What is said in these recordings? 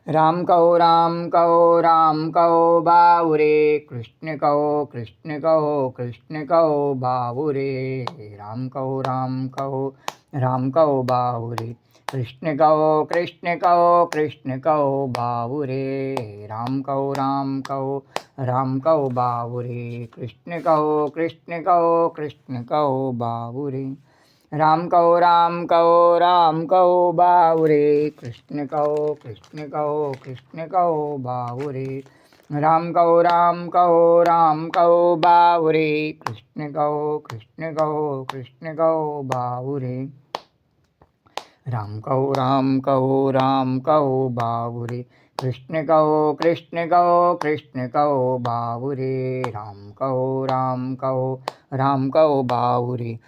राम कहो राम कहो बाबुरे, कृष्ण कहो बाबुरे। राम कहो राम कहो बाबुरे, कृष्ण कहो बाबुरे। राम कहो बाबुरे, कृष्ण कहो बाबुरे। राम कहो बाबुरे, कृष्ण कहो बाबुरे। राम कहो बाबुरे, कृष्ण कहो बाबुरे। राम कहो बाबुरे, कृष्ण कहो बाबुरे। राम कहो बाबुरे, कृष्ण कहो बाबुरे। राम कहो बाबुरे,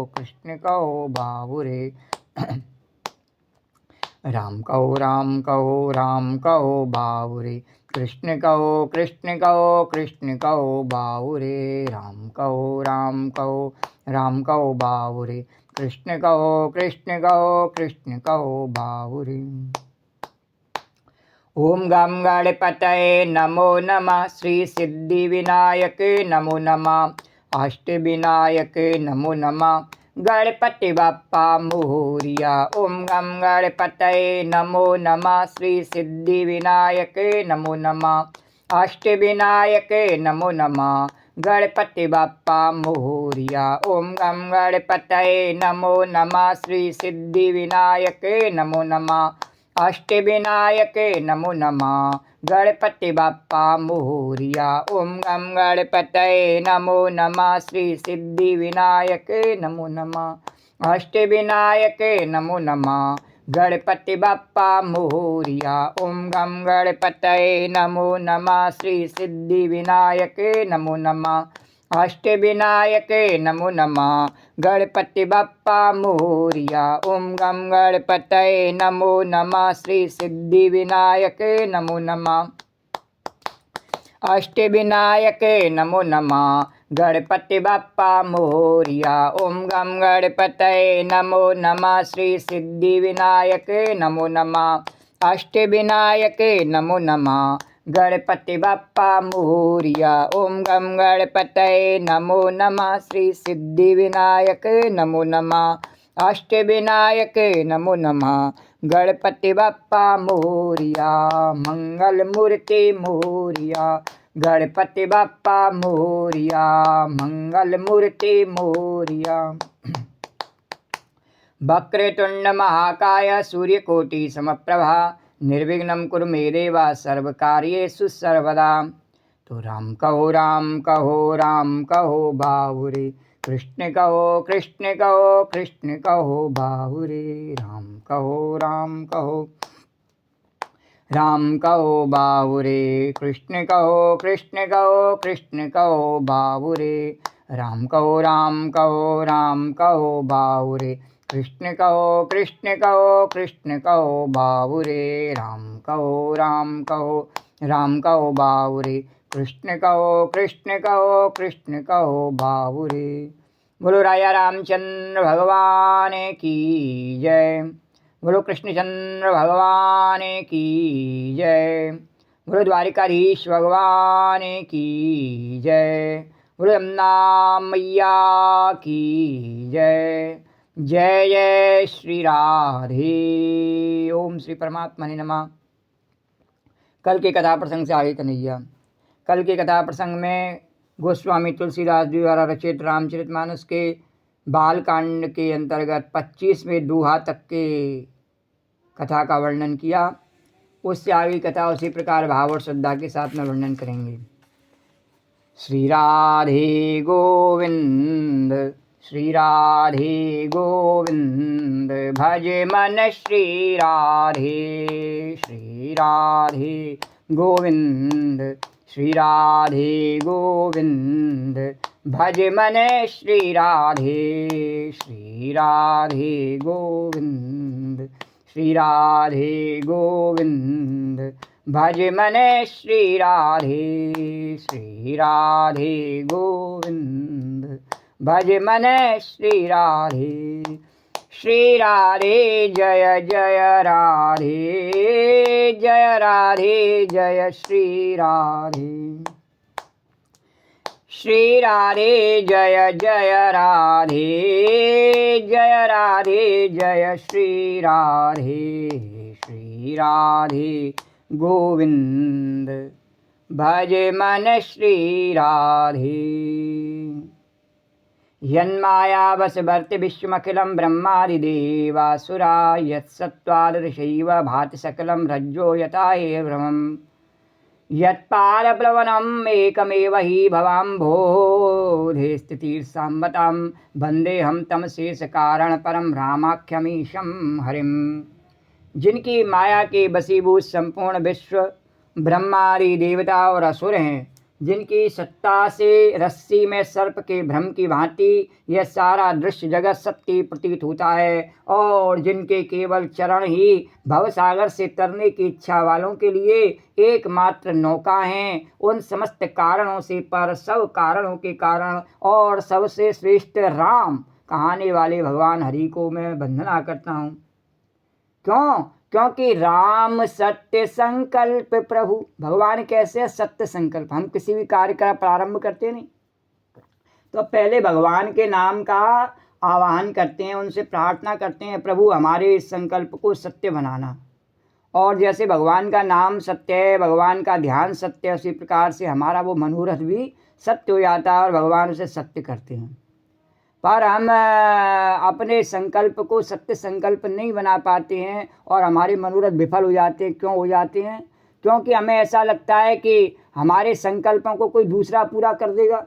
कृष्ण कहो बाबुरे। राम कहो बाबुरे, कृष्ण कहो बाबुरे। राम कहो बाबुरे, कृष्ण कहो बाबुरे। राम कहो बाबुरे, कृष्ण कहो बाबुरे। ओम गम गणपतये नमो नमः, श्री सिद्धि विनायक नमो नमः, अष्टविनायक नमो नमः, गणपति बप्पा मोरिया। ओम गम गणपतये नमो नमः, श्री सिद्धि विनायक नमो नमः, अष्टविनायक नमो नमः, गणपति बप्पा मोरिया। ओम गम गणपतये नमो नमः, श्री सिद्धि विनायक नमो नमः, अष्टविनायक नमो नमः, गणपति बप्पा मोरिया। ओम गम गणपतये नमो नमः, श्री सिद्धि विनायक नमो नमः, अष्टविनायक नमो नमः, गणपति बप्पा मोरिया। ओम गम गणपतये नमो नमः, श्री सिद्धि विनायक नमो नमः, अष्टविनायक नमो नमः, गणपति बप्पा मोरिया। ओम गम गणपतये नमो नमः, श्री सिद्धि विनायक नमो नमः, अष्टविनायक नमो नमः, गणपति बप्पा मोरिया। ओम गम गणपतये नमो नमः, श्री सिद्धि विनायक नमो नमः, अष्टविनायक नमो नमः, गणपति बप्पा मोरिया। ओम गम गणपतये नमो नमः, श्री सिद्धि विनायक नमो नमः, अष्टविनायक नमो नमः, गणपति बप्पा मोरिया। मंगल मूर्ति मोरिया, गणपति बप्पा मोरिया, मंगल मूर्ति मोरिया। वक्रतुंड महाकाय सूर्यकोटि समप्रभा, निर्विघ्नं कुरु मे देव सर्वकार्येषु सर्वदा। तो राम कहो बाबुरे, कृष्ण कहो बाबुरे। राम कहो बाबुरे, कृष्ण कहो बाबुरे। राम कहो बाबुरे, कृष्ण कहो बाबुरे। राम कहो बाबुरे, कृष्ण कहो बाबुरे। बोलो राजा रामचंद्र भगवान की जय। बोलो कृष्णचंद्र भगवान की जय। बोलो द्वारिकाधीश भगवान की जय। बोलो यमुना मैया की जय। जय जय श्री राधे। ओम श्री परमात्मा ने नमः। कल के कथा प्रसंग से आगे कन्हैया। कल के कथा प्रसंग में गोस्वामी तुलसीदास जी द्वारा रचित रामचरितमानस के बालकांड के अंतर्गत 25वें दोहा तक के कथा का वर्णन किया। उससे आगे कथा उसी प्रकार भाव और श्रद्धा के साथ में वर्णन करेंगे। श्री राधे गोविंद, श्री राधे गोविंद, भज मन श्री राधे। श्री राधे गोविंद, श्री राधे गोविंद, भज मन श्री राधे। श्री राधे गोविंद, श्री राधे गोविंद। भज मन श्री राधे गोविंद। भज मन श्री राधे जय जय राधे जय श्री राधे जय जय राधे जय श्री राधे गोविंद। भज मन श्री राधे। यन्मायावशवर्ति विश्वमखिलं ब्रह्मादिदेवासुरा यत्सत्त्वादृशैव भाति सकलं रज्जो यथा भ्रमम्। यत्पादप्लवनम् एकमेव हि भवाम्भोधे स्थितिर्साम्बतां वन्देऽहं तं शेषकारणपरं रामाख्यमीशं हरिम्। जिनकी माया के बसीभूत संपूर्ण विश्व ब्रह्मादि देवता और असुर हैं, जिनकी सत्ता से रस्सी में सर्प के भ्रम की भांति यह सारा दृश्य जगत सत्य प्रतीत होता है, और जिनके केवल चरण ही भवसागर से तरने की इच्छा वालों के लिए एकमात्र नौका हैं, उन समस्त कारणों से पर सब कारणों के कारण और सबसे श्रेष्ठ राम कहाने वाले भगवान हरि को मैं वंदना करता हूँ। क्यों? क्योंकि राम सत्य संकल्प प्रभु। भगवान कैसे सत्य संकल्प। हम किसी भी कार्य का प्रारंभ करते नहीं तो पहले भगवान के नाम का आवाहन करते हैं, उनसे प्रार्थना करते हैं, प्रभु हमारे इस संकल्प को सत्य बनाना। और जैसे भगवान का नाम सत्य है, भगवान का ध्यान सत्य है, उसी प्रकार से हमारा वो मनोरथ भी सत्य हो जाता है और भगवान उसे सत्य करते हैं। पर हम अपने संकल्प को सत्य संकल्प नहीं बना पाते हैं और हमारे मनोरथ विफल हो जाते हैं। क्यों हो जाते हैं? क्योंकि हमें ऐसा लगता है कि हमारे संकल्पों को कोई दूसरा पूरा कर देगा,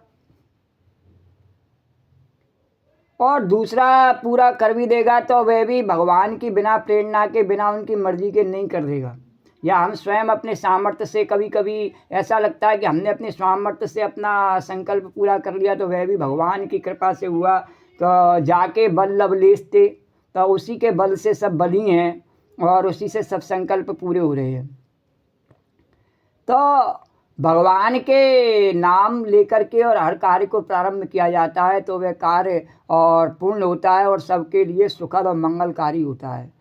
और दूसरा पूरा कर भी देगा तो वह भी भगवान की बिना प्रेरणा के, बिना उनकी मर्जी के नहीं कर देगा। या हम स्वयं अपने सामर्थ्य से, कभी कभी ऐसा लगता है कि हमने अपने सामर्थ्य से अपना संकल्प पूरा कर लिया तो वह भी भगवान की कृपा से हुआ। तो जाके बल लवलेशते, तो उसी के बल से सब बली हैं और उसी से सब संकल्प पूरे हो रहे हैं। तो भगवान के नाम लेकर के और हर कार्य को प्रारंभ किया जाता है तो वह कार्य और पूर्ण होता है और सबके लिए सुखद और मंगलकारी होता है।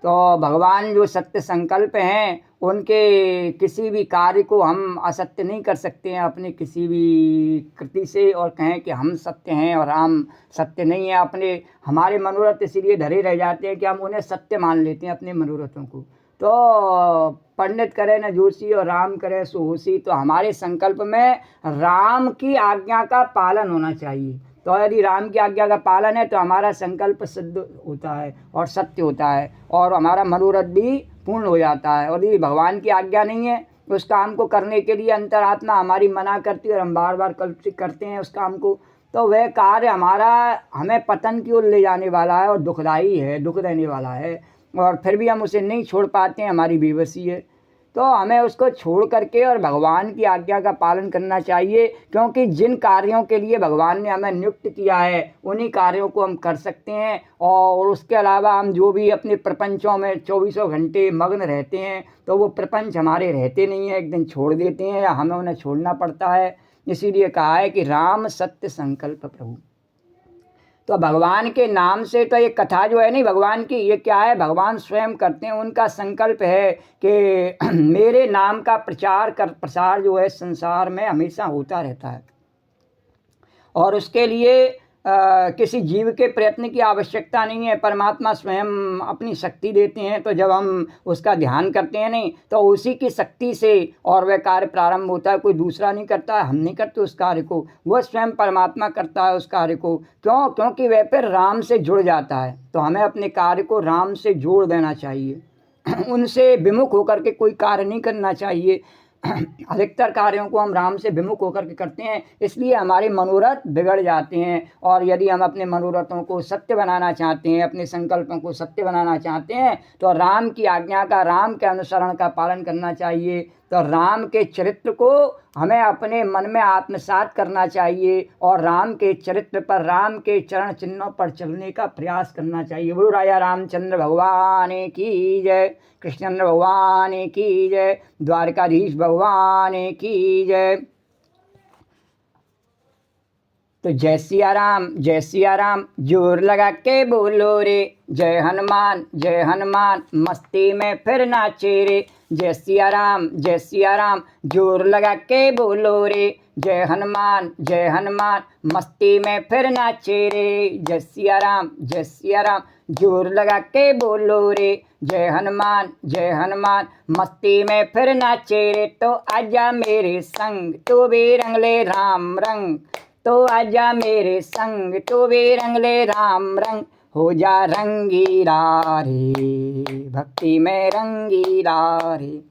तो भगवान जो सत्य संकल्प हैं, उनके किसी भी कार्य को हम असत्य नहीं कर सकते हैं अपने किसी भी कृति से और कहें कि हम सत्य हैं और राम सत्य नहीं है। अपने हमारे मनोरथ इसीलिए धरे रह जाते हैं कि हम उन्हें सत्य मान लेते हैं, अपने मनोरथों को। तो पंडित करे न जोशी और राम करे सो होशी। तो हमारे संकल्प में राम की आज्ञा का पालन होना चाहिए। तो यदि राम की आज्ञा का पालन है तो हमारा संकल्प सिद्ध होता है और सत्य होता है और हमारा मनोरथ भी पूर्ण हो जाता है। और यदि भगवान की आज्ञा नहीं है तो उस काम को करने के लिए अंतरात्मा हमारी मना करती है और हम बार बार कल्पित करते हैं उस काम को, तो वह कार्य हमारा हमें पतन की ओर ले जाने वाला है और दुखदायी है, दुख देने वाला है, और फिर भी हम उसे नहीं छोड़ पाते हैं, हमारी बेबसी है। तो हमें उसको छोड़ करके और भगवान की आज्ञा का पालन करना चाहिए, क्योंकि जिन कार्यों के लिए भगवान ने हमें नियुक्त किया है उन्हीं कार्यों को हम कर सकते हैं। और उसके अलावा हम जो भी अपने प्रपंचों में 24 घंटे मग्न रहते हैं तो वो प्रपंच हमारे रहते नहीं हैं, एक दिन छोड़ देते हैं या हमें उन्हें छोड़ना पड़ता है। इसीलिए कहा है कि राम सत्य संकल्प प्रभु। तो भगवान के नाम से तो ये कथा जो है नहीं भगवान की, ये क्या है, भगवान स्वयं करते हैं। उनका संकल्प है कि मेरे नाम का प्रसार जो है संसार में हमेशा होता रहता है और उसके लिए किसी जीव के प्रयत्न की आवश्यकता नहीं है। परमात्मा स्वयं अपनी शक्ति देते हैं। तो जब हम उसका ध्यान करते हैं नहीं तो उसी की शक्ति से और वह कार्य प्रारंभ होता है, कोई दूसरा नहीं करता है, हम नहीं करते उस कार्य को, वह स्वयं परमात्मा करता है उस कार्य को। क्यों? क्योंकि वह फिर राम से जुड़ जाता है। तो हमें अपने कार्य को राम से जोड़ देना चाहिए, उनसे विमुख होकर के कोई कार्य नहीं करना चाहिए। अधिकतर कार्यों को हम राम से विमुख होकर के करते हैं, इसलिए हमारे मनोरथ बिगड़ जाते हैं। और यदि हम अपने मनोरथों को सत्य बनाना चाहते हैं, अपने संकल्पों को सत्य बनाना चाहते हैं तो राम की आज्ञा का, राम के अनुसरण का पालन करना चाहिए। तो राम के चरित्र को हमें अपने मन में आत्मसात करना चाहिए और राम के चरित्र पर, राम के चरण चिन्हों पर चलने का प्रयास करना चाहिए। बोलो राजा रामचंद्र भगवान की जय, कृष्णचंद्र भगवान की जय, द्वारकाधीश भगवान की जय। तो जय सिया राम, जय सिया राम, जोर लगा के बोलो रे, जय हनुमान, मस्ती में फिर नाचे रे। जय सिया राम, जय सिया राम, जोर लगा के बोलो रे, जय हनुमान, मस्ती में फिर नाचे रे। जय सिया राम, जोर लगा के बोलो रे, जय हनुमान, मस्ती में फिर नाचे रे। तो आजा मेरे संग तू भी रंग ले राम रंग, तो आजा मेरे संग तू भी रंग ले राम रंग, हो जा रंगीला रे, भक्ति में रंगीला रे,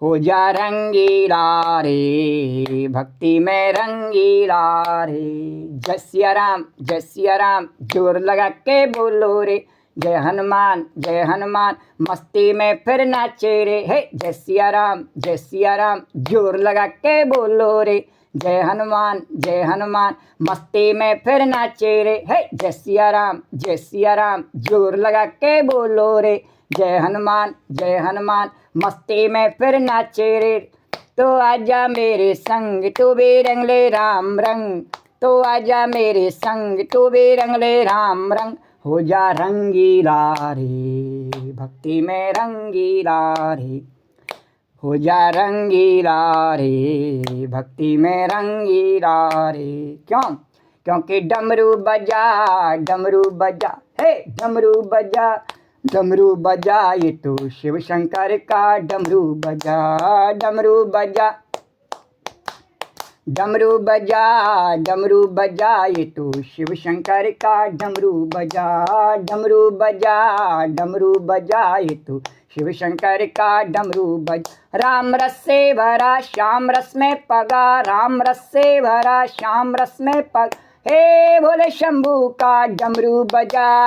हो जा रंगीला रे, भक्ति में रंगीला रे। जय सिया राम, जोर लगा के बोलो रे, जय हनुमान, मस्ती में फिर नाचे रे। हे जय सिया राम, जोर लगा के बोलो रे, जय हनुमान, मस्ती में फिर नाचे रे। हे जय सिया राम, जोर लगा के बोलो रे, जय हनुमान, मस्ती में फिर नाचे रे। तो आजा मेरे संग तू भी रंग ले राम रंग, तो आजा मेरे संग तू भी रंग ले राम रंग, हो जा रंगीला रे, भक्ति में रंगीला रे, हो जा रंगीला रे, भक्ति में रंगीला रे। क्यों? क्योंकि डमरू बजा, हे डमरू बजा, ये तो शिव शंकर का डमरू बजा, डमरू बजा, ये तो शिव शंकर का डमरू बजा, ये तो शिव शंकर का डमरू बज। राम रस से भरा श्याम रस में पगा, राम रस से भरा श्याम रस में पग, हे भोले शंभू का डमरू बजा,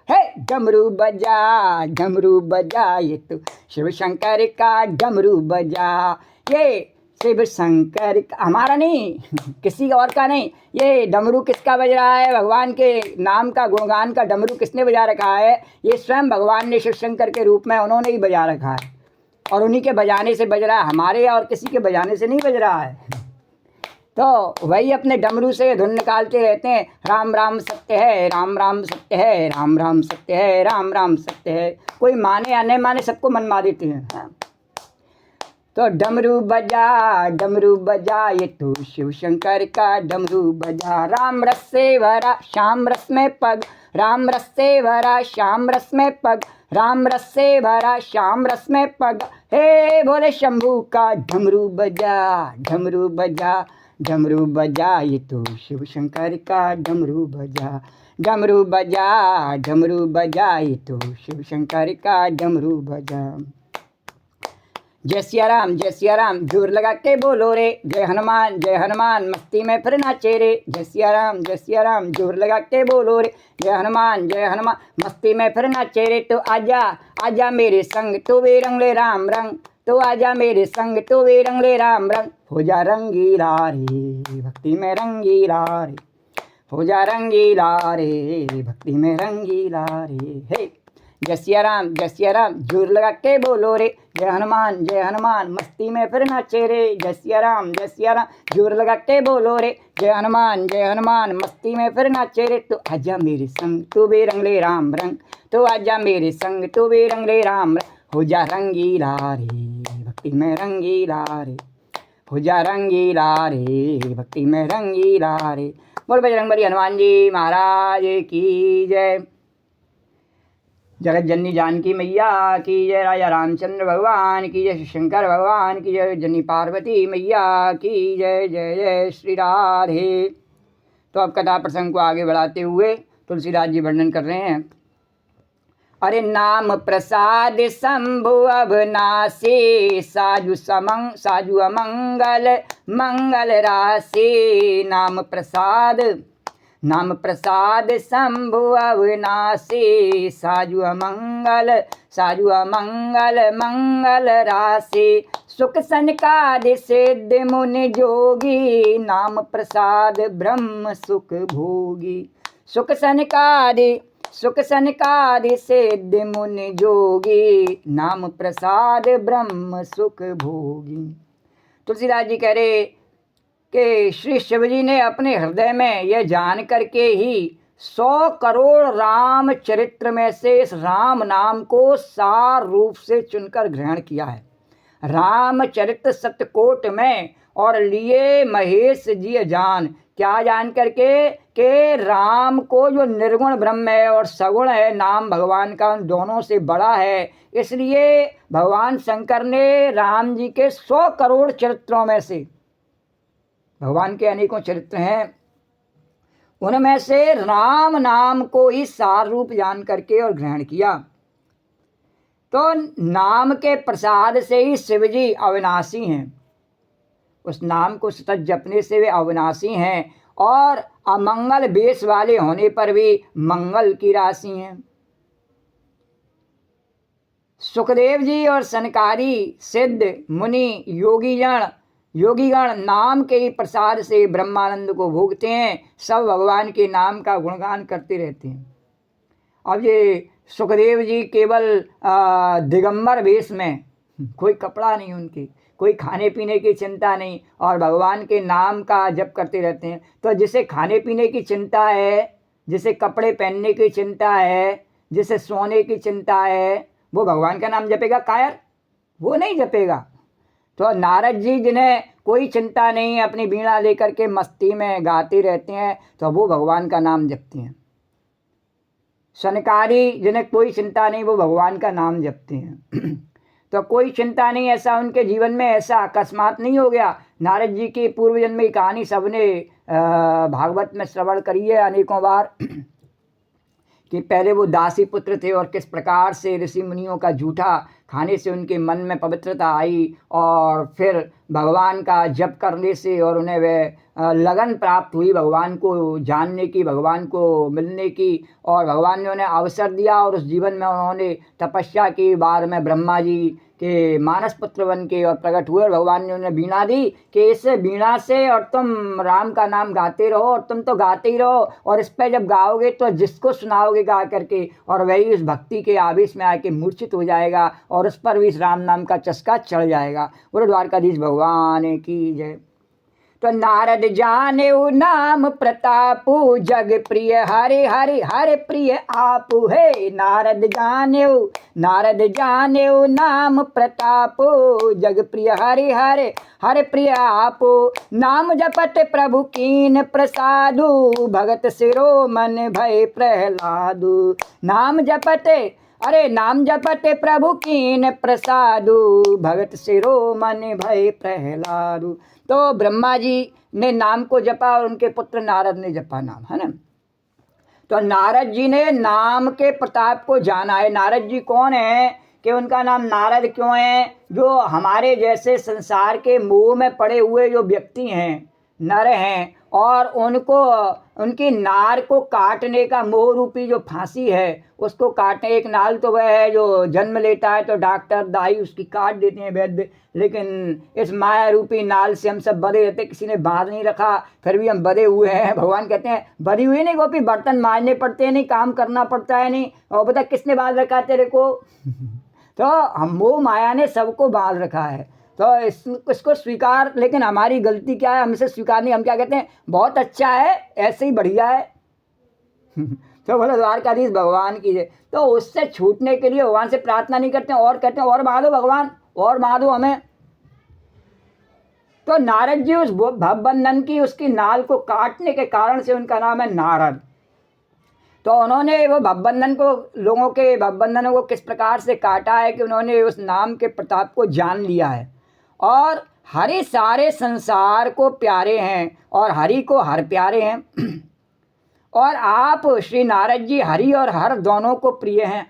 हे डमरू बजा, ये तो शिव शंकर का डमरू बजा। ये शिव शंकर का, हमारा नहीं, किसी और का नहीं। ये डमरू किसका बज रहा है? भगवान के नाम का, गुणगान का डमरू किसने बजा रखा है? ये स्वयं भगवान ने शिव शंकर के रूप में उन्होंने ही बजा रखा है, और उन्हीं के बजाने से बज रहा है, हमारे और किसी के बजाने से नहीं बज रहा है। तो वही अपने डमरू से धुन निकालते रहते हैं, राम राम सत्य है, राम राम सत्य है, राम राम सत्य है, राम राम सत्य है। कोई माने या नहीं माने, सबको मनवा देते हैं। हाँ। तो डमरू बजा, ये तो शिव शंकर का डमरू बजा। राम रस से भरा श्याम रस में पग, राम रस से भरा श्याम रस में पग, राम रस से भरा श्याम रस में पग, हे भोले शंभू का डमरू बजा, ये तो शिव शंकर का डमरू बजा, ये तो शिव शंकर का डमरू बजा। जय सिया राम, जोर लगा के बोलो रे, जय हनुमान, मस्ती में फिर नाचे रे। जय सिया राम, जोर लगा के बोलो रे, जय हनुमान, मस्ती में फिर नाचे रे। तो आजा मेरे संग तू भी रंग ले राम रंग, तो आजा मेरे संग तू भी रंग ले राम रंग, हो जा रंगीला रे, भक्ति में रंगीला रे, हो जा रंगीला रे, भक्ति में रंगीला रे। हे जय सिया राम, जोर लगा के बोलो रे, जय हनुमान, मस्ती में फिर नाचे रे। जय सिया राम, जोर लगा के बोलो रे, जय हनुमान, मस्ती में फिर नाचे रे। तो आजा मेरे संग तू भी रंग ले राम रंग, तो आजा मेरे संग तू भी रंग ले राम रंग, हो जा रंगीला रे, भक्ति में रंगीला रे, हो जा रंगीला रे, भक्ति में रंगीला रे। बोल बजरंगबली हनुमान जी महाराज की जय। जगत जननी जानकी मैया की जय, राजा रामचंद्र भगवान की जय, शंकर भगवान की जय, जननी पार्वती मैया की जय। जय जय श्री राधे। तो अब कथा प्रसंग को आगे बढ़ाते हुए तुलसीदास जी वर्णन कर रहे हैं। अरे नाम प्रसाद शंभु अवनाशी, साजु अमंगल मंगल राशि। नाम प्रसाद नाम प्रसाद शंभु अविनाशी, साजु अमंगल मंगल राशि, सुख सनकादि सिद्ध मुनि जोगी, नाम प्रसाद ब्रह्म सुख भोगी। सुख सनकादि सिद्ध मुनि जोगी, नाम प्रसाद ब्रह्म सुख भोगी। तुलसीदास जी कह रहे कि श्री शिव जी ने अपने हृदय में यह जान करके ही 100 करोड़ राम चरित्र में से इस राम नाम को सार रूप से चुनकर ग्रहण किया है। रामचरित सतकोट में और लिए महेश जी जान, क्या जान करके कि राम को जो निर्गुण ब्रह्म है और सगुण है नाम भगवान का, उन दोनों से बड़ा है। इसलिए भगवान शंकर ने राम जी के 100 करोड़ चरित्रों में से, भगवान के अनेकों चरित्र हैं, उनमें से राम नाम को ही सार रूप जान करके और ग्रहण किया। तो नाम के प्रसाद से ही शिव जी अविनाशी हैं। उस नाम को सतत जपने से वे अविनाशी हैं और अमंगल बेश वाले होने पर भी मंगल की राशि हैं। सुखदेव जी और सनकादि सिद्ध मुनि योगीगण नाम के ही प्रसाद से ब्रह्मानंद को भोगते हैं। सब भगवान के नाम का गुणगान करते रहते हैं। अब ये सुखदेव जी केवल दिगंबर वेश में, कोई कपड़ा नहीं उनके, कोई खाने पीने की चिंता नहीं, और भगवान के नाम का जप करते रहते हैं। तो जिसे खाने पीने की चिंता है, जिसे कपड़े पहनने की चिंता है, जिसे सोने की चिंता है, वो भगवान का नाम जपेगा कायर? वो नहीं जपेगा। तो नारद जी जिन्हें कोई चिंता नहीं, अपनी वीणा लेकर के मस्ती में गाते रहते हैं, तो वो भगवान का नाम जपते हैं। सनकादि जिन्हें कोई चिंता नहीं, वो भगवान का नाम जपते हैं। तो कोई चिंता नहीं, ऐसा उनके जीवन में ऐसा अकस्मात नहीं हो गया। नारद जी की पूर्व जन्म की कहानी सबने भागवत में श्रवण करी है अनेकों बार कि पहले वो दासी पुत्र थे और किस प्रकार से ऋषि मुनियों का जूठा खाने से उनके मन में पवित्रता आई, और फिर भगवान का जप करने से और उन्हें वह लगन प्राप्त हुई भगवान को जानने की, भगवान को मिलने की, और भगवान ने उन्हें अवसर दिया और उस जीवन में उन्होंने तपस्या की। बाद में ब्रह्मा जी के मानस पुत्र बन के और प्रकट हुए, और भगवान ने उन्हें वीणा दी कि इस वीणा से और तुम राम का नाम गाते रहो, और तुम तो गाते ही रहो, और इस पर जब गाओगे तो जिसको सुनाओगे गा करके, और वही उस भक्ति के आवेश में आके मूर्छित हो जाएगा और उस पर भी इस राम नाम का चस्का चढ़ जाएगा। बोलो द्वारकाधीश भगवान की जय। तो नारद जानेऊ नाम प्रतापु, जग प्रिय हरि हरि हरि प्रिय आपु है। नारद जानेऊ नाम प्रतापु, जग प्रिय हरि हरि हरि प्रिय आपु। नाम जपत प्रभु कीन प्रसादु, भगत सिरो मन भय प्रहलादु। नाम जपते प्रभु कीन प्रसादु, भगत सिरो मन भय प्रहलादु। तो ब्रह्मा जी ने नाम को जपा और उनके पुत्र नारद ने जपा नाम, है ना। तो नारद जी ने नाम के प्रताप को जाना है। नारद जी कौन है कि उनका नाम नारद क्यों है? जो हमारे जैसे संसार के मोह में पड़े हुए जो व्यक्ति हैं, नर हैं, और उनको उनकी नार को काटने का मोह रूपी जो फांसी है, उसको काटने, एक नाल तो वह है जो जन्म लेता है तो डॉक्टर दाई उसकी काट देते हैं वैद्य, लेकिन इस माया रूपी नाल से हम सब बधे रहते, किसी ने बांध नहीं रखा, फिर भी हम बधे हुए हैं। भगवान कहते हैं बधी हुई नहीं गोपी, बर्तन मांजने पड़ते हैं, नहीं काम करना पड़ता है, नहीं, और बता किसने बांध रखा तेरे को? तो हम मोह माया ने सबको बांध रखा है। तो इसको स्वीकार, लेकिन हमारी गलती क्या है, हम इसे स्वीकार नहीं, हम क्या कहते हैं बहुत अच्छा है, ऐसे ही बढ़िया है। तो बोले द्वारकाधीश भगवान की जय। तो उससे छूटने के लिए भगवान से प्रार्थना नहीं करते और कहते हैं और मार भगवान, और मार हमें। तो नारद जी उस भवबंधन की, उसकी नाल को काटने के कारण से उनका नाम है नारद। तो उन्होंने वो भवबंधन को, लोगों के भवबंधनों को किस प्रकार से काटा है कि उन्होंने उस नाम के प्रताप को जान लिया है, और हरि सारे संसार को प्यारे हैं और हरि को हर प्यारे हैं। और आप श्री नारद जी हरि और हर दोनों को प्रिय हैं।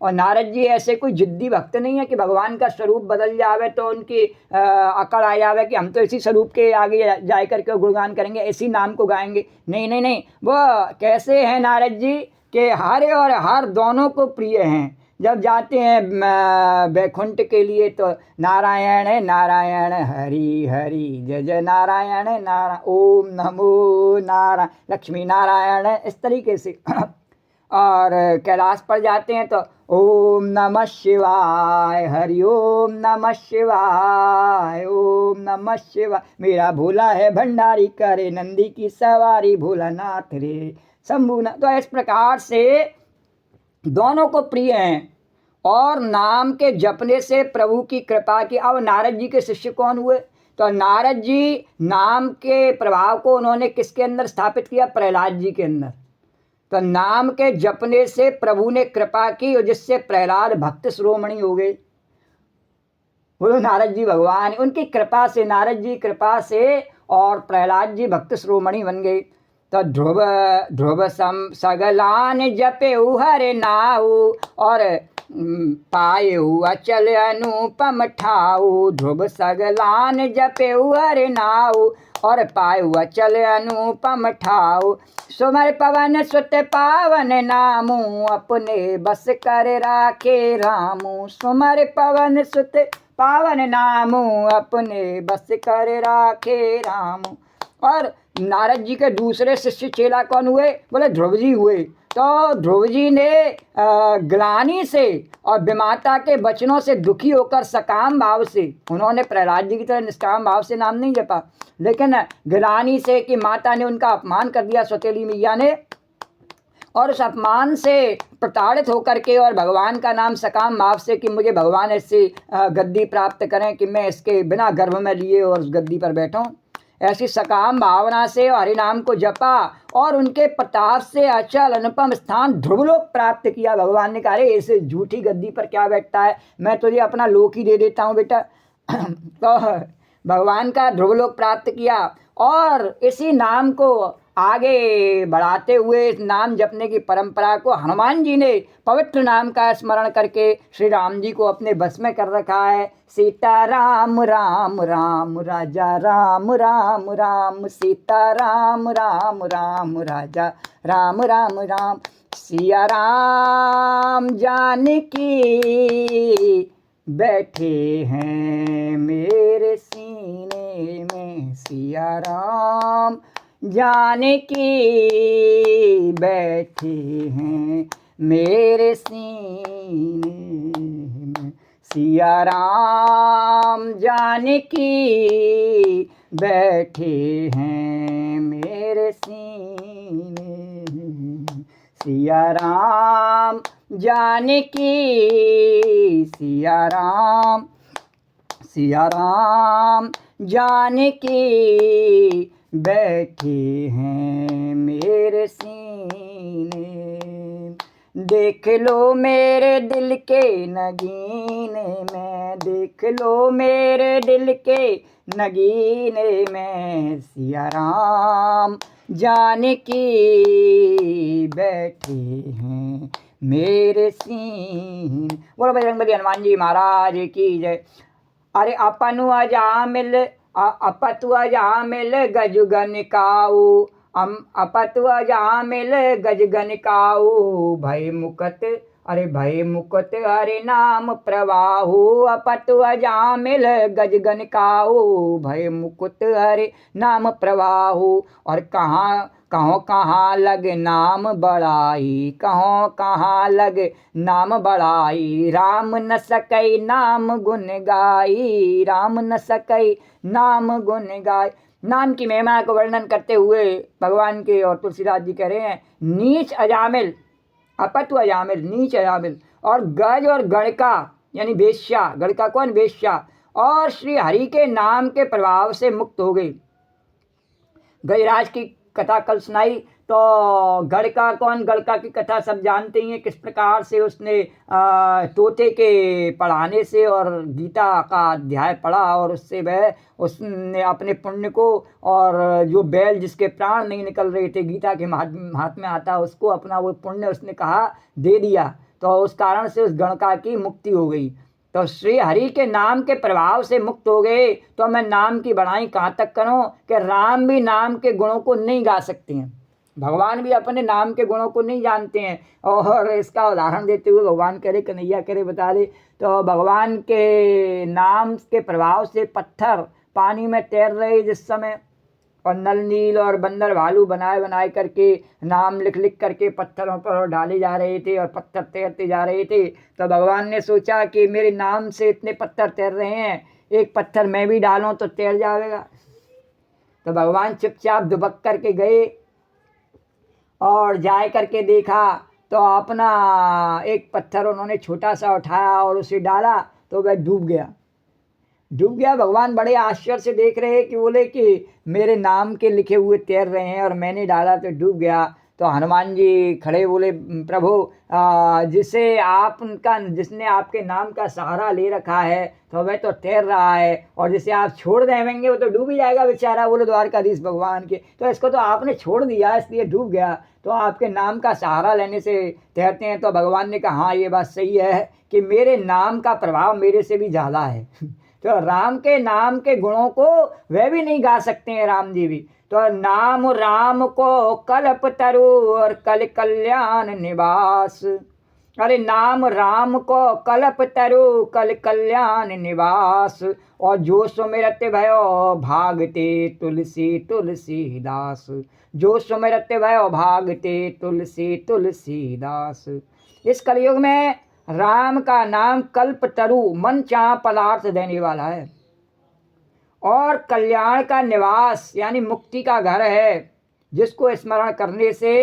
और नारद जी ऐसे कोई जिद्दी भक्त नहीं है कि भगवान का स्वरूप बदल जावे तो उनकी अकड़ आ जावे कि हम तो इसी स्वरूप के आगे जा करके गुणगान करेंगे, इसी नाम को गाएंगे। नहीं नहीं नहीं, वो कैसे हैं नारद जी कि हर और हर दोनों को प्रिय हैं। जब जाते हैं वैकुंठ के लिए तो नारायण नारायण हरि हरि जय जय नारायण नारायण ओम नमो नारायण लक्ष्मी नारायण, इस तरीके से। और कैलाश पर जाते हैं तो ओम नमः शिवाय हरि ओम नमः शिवाय ओम नमः शिवाय, मेरा भोला है भंडारी करे नंदी की सवारी भोलानाथ रे शंभुनाथ। तो इस प्रकार से दोनों को प्रिय हैं और नाम के जपने से प्रभु की कृपा की। अब नारद जी के शिष्य कौन हुए? तो नारद जी नाम के प्रभाव को उन्होंने किसके अंदर स्थापित किया? प्रहलाद जी के अंदर। तो नाम के जपने से प्रभु ने कृपा की और जिससे प्रहलाद भक्त शिरोमणि हो गए। बोलो नारद जी भगवान, उनकी कृपा से, नारद जी कृपा से और प्रहलाद जी भक्त शिरोमणि बन गए। तो ध्रुव ध्रुव सम सगलान जपे हरे नाऊ और पाए अचल अनुपम ठाऊ। ध्रुव सगलान जपे हरे नाऊ और पाए अचल अनुपम ठाऊ। सुमर पवन सुत पावन नामू अपने बस कर राखे रामू। सुमर पवन सुत पावन नामू अपने बस कर राखे रामू। और नारद जी के दूसरे शिष्य चेला कौन हुए? बोले ध्रुव जी हुए। तो ध्रुव जी ने ग्लानि से और विमाता के वचनों से दुखी होकर सकाम भाव से, उन्होंने प्रहलाद जी की तरह निष्काम भाव से नाम नहीं जपा, लेकिन ग्लानि से कि माता ने उनका अपमान कर दिया, सौतेली मैया ने, और उस अपमान से प्रताड़ित होकर के और भगवान का नाम सकाम भाव से कि मुझे भगवान ऐसे गद्दी प्राप्त करें कि मैं इसके बिना गर्भ में लिए और उस गद्दी पर बैठूं, ऐसी सकाम भावना से हरि नाम को जपा और उनके प्रताप से अचल अनुपम स्थान ध्रुवलोक प्राप्त किया। भगवान ने कहा अरे ऐसे झूठी गद्दी पर क्या बैठता है, मैं तुझे अपना लोक ही दे देता हूँ बेटा। तो भगवान का ध्रुवलोक प्राप्त किया और इसी नाम को आगे बढ़ाते हुए नाम जपने की परंपरा को हनुमान जी ने पवित्र नाम का स्मरण करके श्री राम जी को अपने बस में कर रखा है। सीता राम राम राम राजा राम राम राम, सीता राम राम राम राजा राम राम राम। सिया राम जानकी बैठे हैं मेरे सीने में। सिया राम जानकी बैठे हैं मेरे सीने में। सिया राम जानकी बैठे हैं मेरे सीने में। सिया राम जानकी, सिया राम, सिया राम जानकी बैठे हैं मेरे सीने। देख लो मेरे दिल के नगीने में, देख लो मेरे दिल के नगीने में। सिया राम जानकी बैठे हैं मेरे सीने। बोलो बजरंगबली हनुमान जी महाराज की जय। अरे अपनु अजामिल अपतु अजामिल गजगन काऊ, अपतु अजामिल गजगन काऊ। भय मुकत, अरे भय मुकत हरे नाम प्रवाहु। अपतु अजामिल गजगन काऊ, भय मुकुत हरे नाम प्रवाहु। और कहाँ कहो कहाँ लग नाम बड़ाई, कहो कहाँ लग नाम बड़ाई। राम न सकई नाम गुण गाई, राम न सकई नाम गुण गाय। नाम की महिमा को वर्णन करते हुए भगवान के और तुलसीदास जी कह रहे हैं नीच अजामिल, अपतु अजामिल नीच अजामिल, और गज और गणका यानी वेश्या, गणका कौन? वेश्या, और श्री हरि के नाम के प्रभाव से मुक्त हो गई। गजराज की कथा कल सुनाई, तो गणका कौन? गणका की कथा सब जानते ही हैं, किस प्रकार से उसने तोते के पढ़ाने से और गीता का अध्याय पढ़ा और उससे वह उसने अपने पुण्य को, और जो बैल जिसके प्राण नहीं निकल रहे थे गीता के हाथ में आता उसको अपना वो पुण्य उसने कहा दे दिया। तो उस कारण से उस गणका की मुक्ति हो गई। तो श्री हरि के नाम के प्रभाव से मुक्त हो गए। तो मैं नाम की बढ़ाई कहाँ तक करूं कि राम भी नाम के गुणों को नहीं गा सकते हैं, भगवान भी अपने नाम के गुणों को नहीं जानते हैं। और इसका उदाहरण देते हुए भगवान करे, कन्हैया करे बता दे, तो भगवान के नाम के प्रभाव से पत्थर पानी में तैर रहे जिस समय, और नल नील और बंदर भालू बनाए बनाए करके नाम लिख लिख करके पत्थरों पर डाले जा रहे थे और पत्थर तैरते जा रहे थे। तो भगवान ने सोचा कि मेरे नाम से इतने पत्थर तैर रहे हैं, एक पत्थर मैं भी डालूं तो तैर जाएगा। तो भगवान चुपचाप दुबक करके गए और जाए करके देखा तो अपना एक पत्थर उन्होंने छोटा सा उठाया और उसे डाला तो वह डूब गया। भगवान बड़े आश्चर्य से देख रहे कि बोले कि मेरे नाम के लिखे हुए तैर रहे हैं और मैंने डाला तो डूब गया। तो हनुमान जी खड़े बोले, प्रभु जिसने आपके नाम का सहारा ले रखा है तो वह तो तैर रहा है, और जिसे आप छोड़ देंगे वो तो डूब ही जाएगा बेचारा। बोले द्वारकाधीश भगवान के, तो इसको तो आपने छोड़ दिया इसलिए डूब गया, तो आपके नाम का सहारा लेने से तैरते हैं। तो भगवान ने कहा हाँ ये बात सही है कि मेरे नाम का प्रभाव मेरे से भी ज़्यादा है। तो राम के नाम के गुणों को वह भी नहीं गा सकते हैं, राम जी भी। तो नाम राम को कल्प तरु और कल कल्याण निवास। अरे नाम राम को कल्प तरु कल कल्याण निवास, और जो सुमिरत भयो भागते तुलसी तुलसीदास। जो सुमिरत भयो भागते तुलसी तुलसीदास। इस कलयुग में राम का नाम कल्प तरु मन चाह पदार्थ देने वाला है, और कल्याण का निवास यानी मुक्ति का घर है, जिसको स्मरण करने से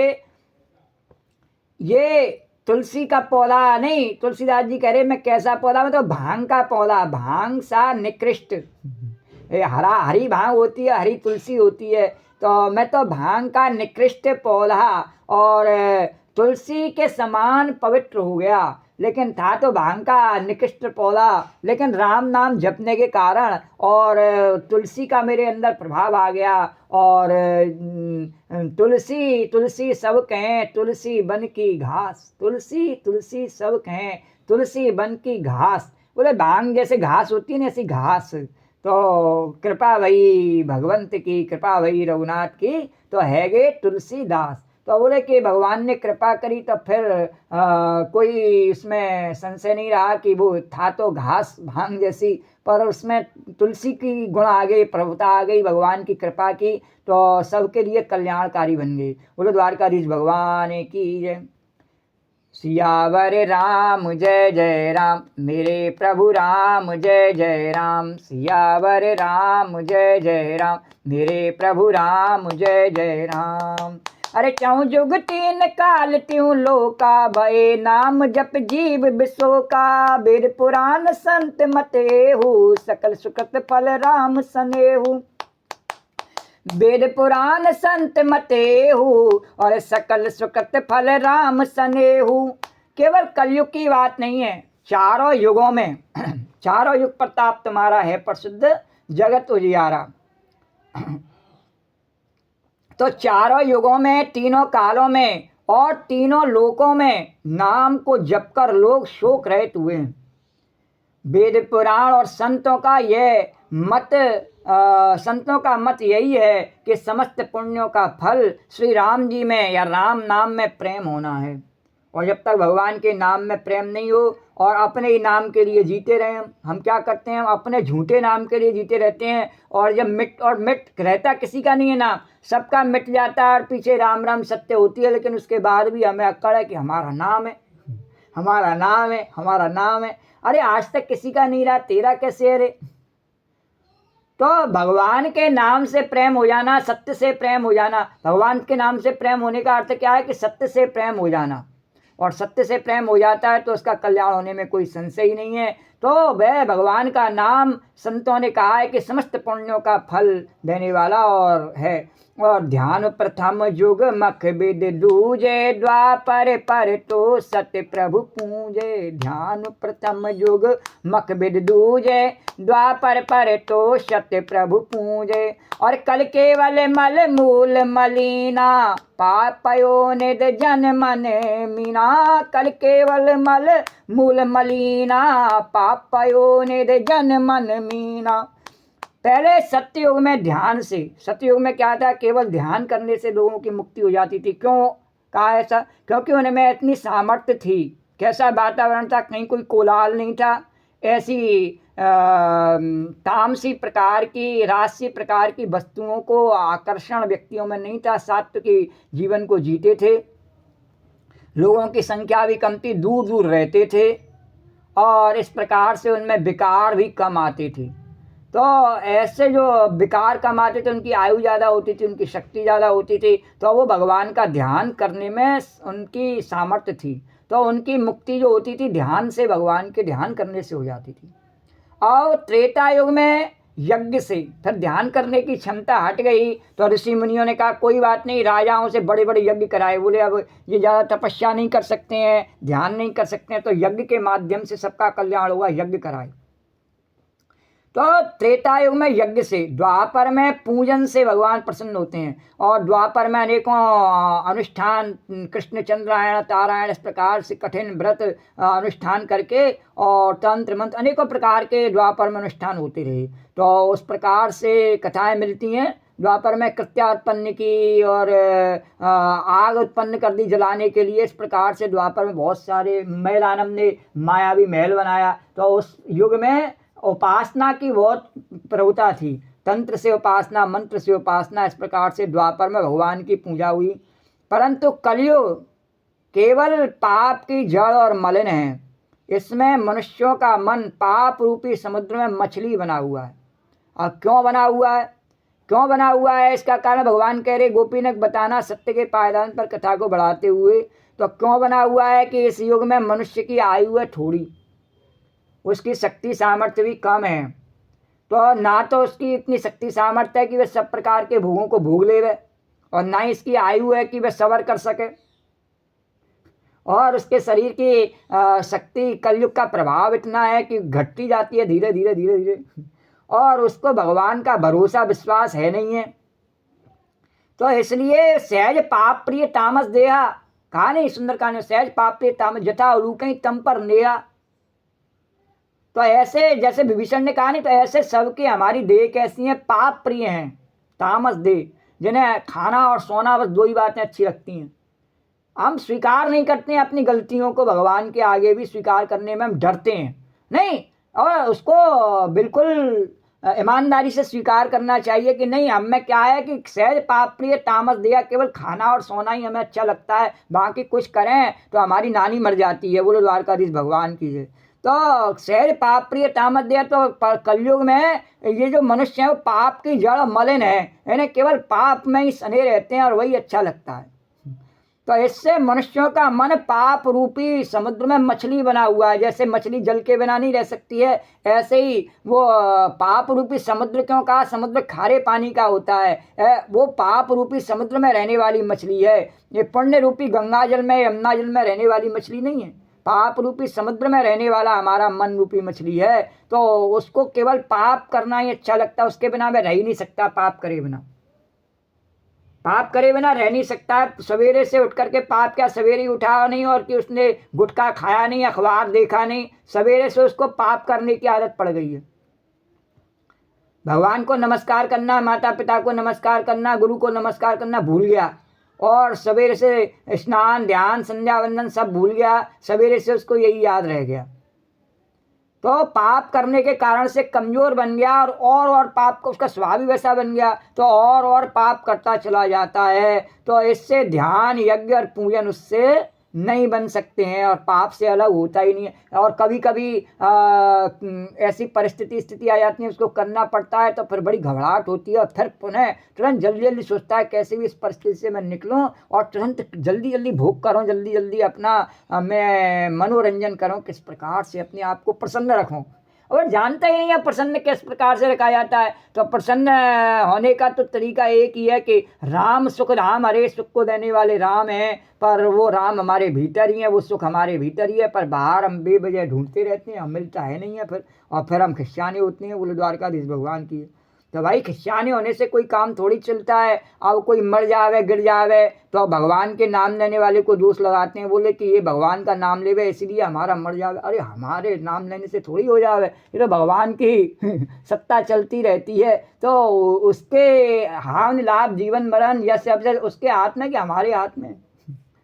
ये तुलसी का पौधा नहीं, तुलसीदास जी कह रहे मैं कैसा पौधा, मैं तो भांग का पौधा, भांग सा निकृष्ट, हरी भांग होती है, हरी तुलसी होती है, तो मैं तो भांग का निकृष्ट पौधा और तुलसी के समान पवित्र हो गया। लेकिन था तो भांग का निकृष्ट पौधा, लेकिन राम नाम जपने के कारण और तुलसी का मेरे अंदर प्रभाव आ गया। और तुलसी तुलसी सब कहें तुलसी बन की घास, तुलसी तुलसी सब कहें तुलसी बन की घास। बोले भांग जैसे घास होती है ना, ऐसी घास। तो कृपा भई भगवंत की, कृपा भई रघुनाथ की, तो है गे तुलसीदास। तो बोले कि भगवान ने कृपा करी तो फिर कोई इसमें संशय नहीं रहा कि वो था तो घास भांग जैसी, पर उसमें तुलसी की गुण आ गई, प्रभुता आ गई भगवान की कृपा की, तो सबके लिए कल्याणकारी बन गई। बोलो द्वारकाधीश भगवान की जय। सियावर राम जय जय राम, मेरे प्रभु राम जय जय राम। सियावर राम जय जय राम, मेरे प्रभु राम जय जय राम। अरे चौं जुग तीन काल त्यों लोका, भये नाम जप जीव बिसो का। वेद पुराण संत मतेहु, सकल सुकृत फल राम सनेहु। वेद पुराण संत मतेहु, और सकल सुकृत फल राम सनेहु। केवल कलयुग की बात नहीं है, चारों युगों में चारों युग प्रताप तुम्हारा है प्रसिद्ध जगत उजियारा। तो चारों युगों में, तीनों कालों में और तीनों लोकों में नाम को जपकर लोग शोक रहित हुए हैं। वेद पुराण और संतों का यह मत संतों का मत यही है कि समस्त पुण्यों का फल श्री राम जी में या राम नाम में प्रेम होना है। और जब तक भगवान के नाम में प्रेम नहीं हो और अपने ही नाम के लिए जीते रहें, हम क्या करते हैं, हम अपने झूठे नाम के लिए जीते रहते हैं। और जब मिट रहता किसी का नहीं है नाम, सबका मिट जाता है और पीछे राम राम सत्य होती है, लेकिन उसके बाद भी हमें अक्कड़ है कि हमारा नाम है, हमारा नाम है, हमारा नाम है। अरे आज तक किसी का नहीं रहा, तेरा कैसे है रे। तो भगवान के नाम से प्रेम हो जाना, सत्य से प्रेम हो जाना। भगवान के नाम से प्रेम होने का अर्थ क्या है कि सत्य से प्रेम हो जाना, और सत्य से प्रेम हो जाता है तो उसका कल्याण होने में कोई संशय ही नहीं है। तो वह भगवान का नाम संतों ने कहा है कि समस्त पुण्यों का फल देने वाला और है। और ध्यान प्रथम युग मख विद दूजे, द्वापर पर तो सत्य प्रभु पूजे। ध्यान प्रथम युग मख विद दूजे, द्वापर पर तो सत्य प्रभु पूजे। और कल केवल मल मूल मलिना, पापयो निध जन मन मीना। कल केवल मल मूल मलिना, पापयो निध जन मन मीना। पहले सत्ययुग में ध्यान से, सत्ययुग में क्या था, केवल ध्यान करने से लोगों की मुक्ति हो जाती थी। क्यों कहा ऐसा? क्योंकि उनमें इतनी सामर्थ्य थी। कैसा वातावरण था, कहीं कोई कोलाहल नहीं था, ऐसी तामसी प्रकार की, राजसी प्रकार की वस्तुओं को आकर्षण व्यक्तियों में नहीं था। सात्विक जीवन को जीते थे, लोगों की संख्या भी कम थी, दूर दूर रहते थे और इस प्रकार से उनमें विकार भी कम आते थे। तो ऐसे जो विकार कम आते थे, उनकी आयु ज़्यादा होती थी, उनकी शक्ति ज़्यादा होती थी, तो वो भगवान का ध्यान करने में उनकी सामर्थ्य थी। तो उनकी मुक्ति जो होती थी ध्यान से, भगवान के ध्यान करने से हो जाती थी। और त्रेता युग में यज्ञ से फिर ध्यान करने की क्षमता हट गई, तो ऋषि मुनियों ने कहा कोई बात नहीं, राजाओं से बड़े बड़े यज्ञ कराए। बोले अब ये ज़्यादा तपस्या नहीं कर सकते हैं, ध्यान नहीं कर सकते हैं, तो यज्ञ के माध्यम से सबका कल्याण होगा, यज्ञ कराए। तो त्रेता युग में यज्ञ से, द्वापर में पूजन से भगवान प्रसन्न होते हैं। और द्वापर में अनेकों अनुष्ठान, कृष्ण चंद्रायण तारायण इस प्रकार से कठिन व्रत अनुष्ठान करके और तंत्र मंत्र अनेकों प्रकार के द्वापर में अनुष्ठान होते रहे। तो उस प्रकार से कथाएं मिलती हैं। द्वापर में कृत्या उत्पन्न की और आग उत्पन्न कर दी जलाने के लिए। इस प्रकार से द्वापर में बहुत सारे मैलानम ने मायावी महल बनाया। तो उस युग में उपासना की बहुत प्रभुता थी, तंत्र से उपासना, मंत्र से उपासना, इस प्रकार से द्वापर में भगवान की पूजा हुई। परंतु कलयुग केवल पाप की जड़ और मलिन है। इसमें मनुष्यों का मन पाप रूपी समुद्र में मछली बना हुआ है। और क्यों बना हुआ है, क्यों बना हुआ है, इसका कारण भगवान कह रहे गोपीनक बताना सत्य के पायदान पर कथा को बढ़ाते हुए। तो क्यों बना हुआ है कि इस युग में मनुष्य की आयु है थोड़ी, उसकी शक्ति सामर्थ्य भी कम है। तो ना तो उसकी इतनी शक्ति सामर्थ्य है कि वह सब प्रकार के भोगों को भोग ले, और ना ही इसकी आयु है कि वह सबर कर सके। और उसके शरीर की शक्ति, कलयुग का प्रभाव इतना है कि घटती जाती है धीरे धीरे धीरे धीरे, और उसको भगवान का भरोसा विश्वास है नहीं है। तो इसलिए सहज पाप प्रिय तामस देहा, कहा नहीं सुंदरकांड में, सहज पाप प्रिय तामस जथा उलूकई तम पर नेहा। तो ऐसे जैसे विभीषण ने कहा नहीं, तो ऐसे सबके हमारी देह कैसी है, पाप प्रिय हैं, तामस देह, जिन्हें खाना और सोना बस दो ही बातें अच्छी लगती हैं। हम स्वीकार नहीं करते हैं अपनी गलतियों को, भगवान के आगे भी स्वीकार करने में हम डरते हैं नहीं, और उसको बिल्कुल ईमानदारी से स्वीकार करना चाहिए कि नहीं, हम में क्या है कि सहज पाप प्रिय तामस दिया, केवल खाना और सोना ही हमें अच्छा लगता है, बाकी कुछ करें तो हमारी नानी मर जाती है। बोलो द्वारकाधीश भगवान की जय। तो सहज पाप प्रिय तामस दिया, तो कलयुग में ये जो मनुष्य है वो पाप की जड़ मलिन है, इन्हें केवल पाप में ही सने रहते हैं और वही अच्छा लगता है। तो इससे मनुष्यों का मन पाप रूपी समुद्र में मछली बना हुआ है। जैसे मछली जल के बिना नहीं रह सकती है, ऐसे ही वो पाप रूपी समुद्र, क्यों कहा, समुद्र खारे पानी का होता है, वो पाप रूपी समुद्र में रहने वाली मछली है। ये पुण्य रूपी गंगा जल में, यमुना जल में रहने वाली मछली नहीं है, पाप रूपी समुद्र में रहने वाला हमारा मन रूपी मछली है। तो उसको केवल पाप करना ही अच्छा लगता है, उसके बिना मैं रह ही नहीं सकता, पाप करे बिना, पाप करे बिना रह नहीं सकता है। सवेरे से उठ करके पाप क्या, सवेरे ही उठा नहीं और कि उसने गुटखा खाया नहीं, अखबार देखा नहीं, सवेरे से उसको पाप करने की आदत पड़ गई है। भगवान को नमस्कार करना, माता पिता को नमस्कार करना, गुरु को नमस्कार करना भूल गया, और सवेरे से स्नान ध्यान संध्या वंदन सब भूल गया, सवेरे से उसको यही याद रह गया। तो पाप करने के कारण से कमजोर बन गया, और पाप को, उसका स्वभाव ही वैसा बन गया, तो और पाप करता चला जाता है। तो इससे ध्यान यज्ञ और पूजन उससे नहीं बन सकते हैं और पाप से अलग होता ही नहीं है। और कभी कभी ऐसी स्थिति आ जाती है, उसको करना पड़ता है तो फिर बड़ी घबराहट होती है और फिर पुनः तुरंत जल्दी जल्दी सोचता है कैसे भी इस परिस्थिति से मैं निकलूं और तुरंत जल्दी जल्दी भोग करूं, जल्दी जल्दी अपना मैं मनोरंजन करूं, किस प्रकार से अपने आप को प्रसन्न रखूं। और जानता ही नहीं है प्रसन्न किस प्रकार से रखा जाता है। तो प्रसन्न होने का तो तरीका एक ही है कि राम सुख, राम हरे सुख को देने वाले राम हैं, पर वो राम हमारे भीतर ही है, वो सुख हमारे भीतर ही है, पर बाहर हम बेवजह ढूंढते रहते हैं, हम मिलता है नहीं है फिर, और फिर हम खिस्याने होते हैं। बोले द्वारकाधीश भगवान की। तो भाई खिस्याने होने से कोई काम थोड़ी चलता है। अब कोई मर जावे गिर जावे तो भगवान के नाम लेने वाले को दोष लगाते हैं, बोले कि ये भगवान का नाम लेवे इसलिए हमारा मर जावे। अरे हमारे नाम लेने से थोड़ी हो जावे, ये तो भगवान की सत्ता चलती रहती है। तो उसके हानि लाभ जीवन मरण यश अवसर उसके हाथ में कि हमारे हाथ में।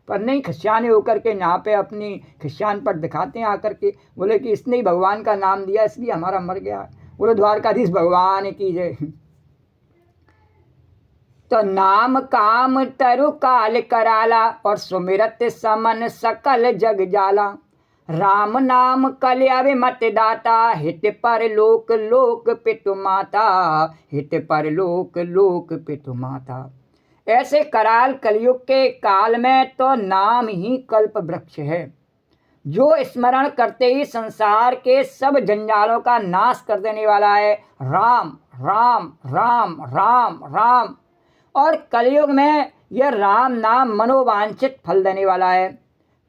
पर नहीं, खिस्याने होकर के यहाँ पे अपनी खिस्यान पर दिखाते हैं आकर के, बोले कि इसने ही भगवान का नाम दिया इसलिए हमारा मर गया। बोले द्वारकाधीश भगवान की जय। तो नाम काम तरु काल कराला और सुमिरत समन सकल जग जाला। राम नाम कल्यावे मत दाता, हित पर लोक लोक पितु माता, हित पर लोक लोक पितु माता। ऐसे कराल कलयुग के काल में तो नाम ही कल्प वृक्ष है, जो स्मरण करते ही संसार के सब जंजालों का नाश कर देने वाला है। राम राम राम राम राम। और कलयुग में यह राम नाम मनोवांछित फल देने वाला है,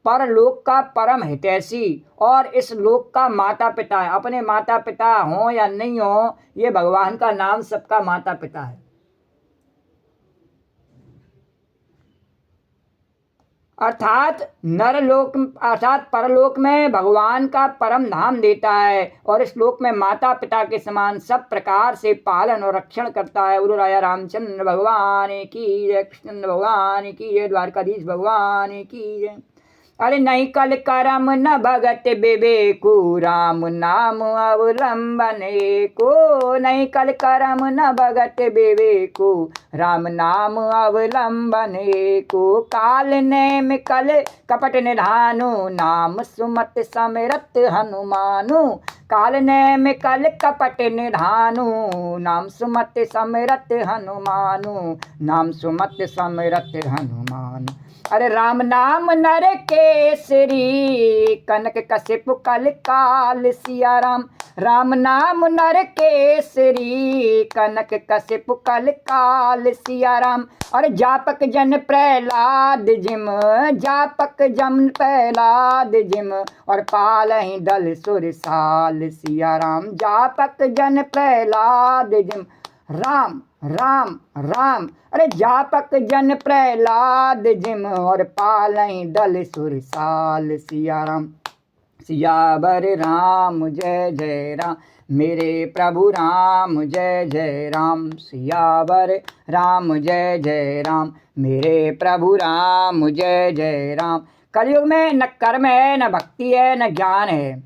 परलोक का परम हितैषी और इस लोक का माता पिता है। अपने माता पिता हों या नहीं हों, ये भगवान का नाम सबका माता पिता है। अर्थात नरलोक अर्थात परलोक में भगवान का परम धाम देता है और इस लोक में माता पिता के समान सब प्रकार से पालन और रक्षण करता है। गुरु राया रामचंद्र भगवान की जय, कृष्ण भगवान की जय, द्वारकाधीश भगवान की जय। अरे नहीं कल करम न भगत विवेकु, राम नाम अवलंबने को। नहीं कल करम न भगत विवेकु, राम नाम अवलंबने को। काल नेम कल कपट निधानु, नाम सुमत समिरत हनुमानु। काल नेम कल कपट निधानु, नाम सुमत समिरत हनुमानु, नाम सुमत समिरत हनुमानु। अरे राम नाम नर केसरी, कनक कश्यप कल काल सिया राम। राम नाम नर केसरी, कनक कश्यप कल काल सिया राम। और जापक जन प्रहलाद जिम, जापक जन प्रहलाद जिम, और पालहि दल सुरसाल सिया राम। जापक जन प्रहलाद जिम, राम राम राम। अरे जापक जन प्रहलाद जिम, और पालहि दल सुरसाल सिया राम। सियावर राम जय जय राम, मेरे प्रभु राम जय जय राम। सियावर राम जय जय राम, मेरे प्रभु राम जय जय राम। कलयुग में न कर्म है, न भक्ति है, न ज्ञान है।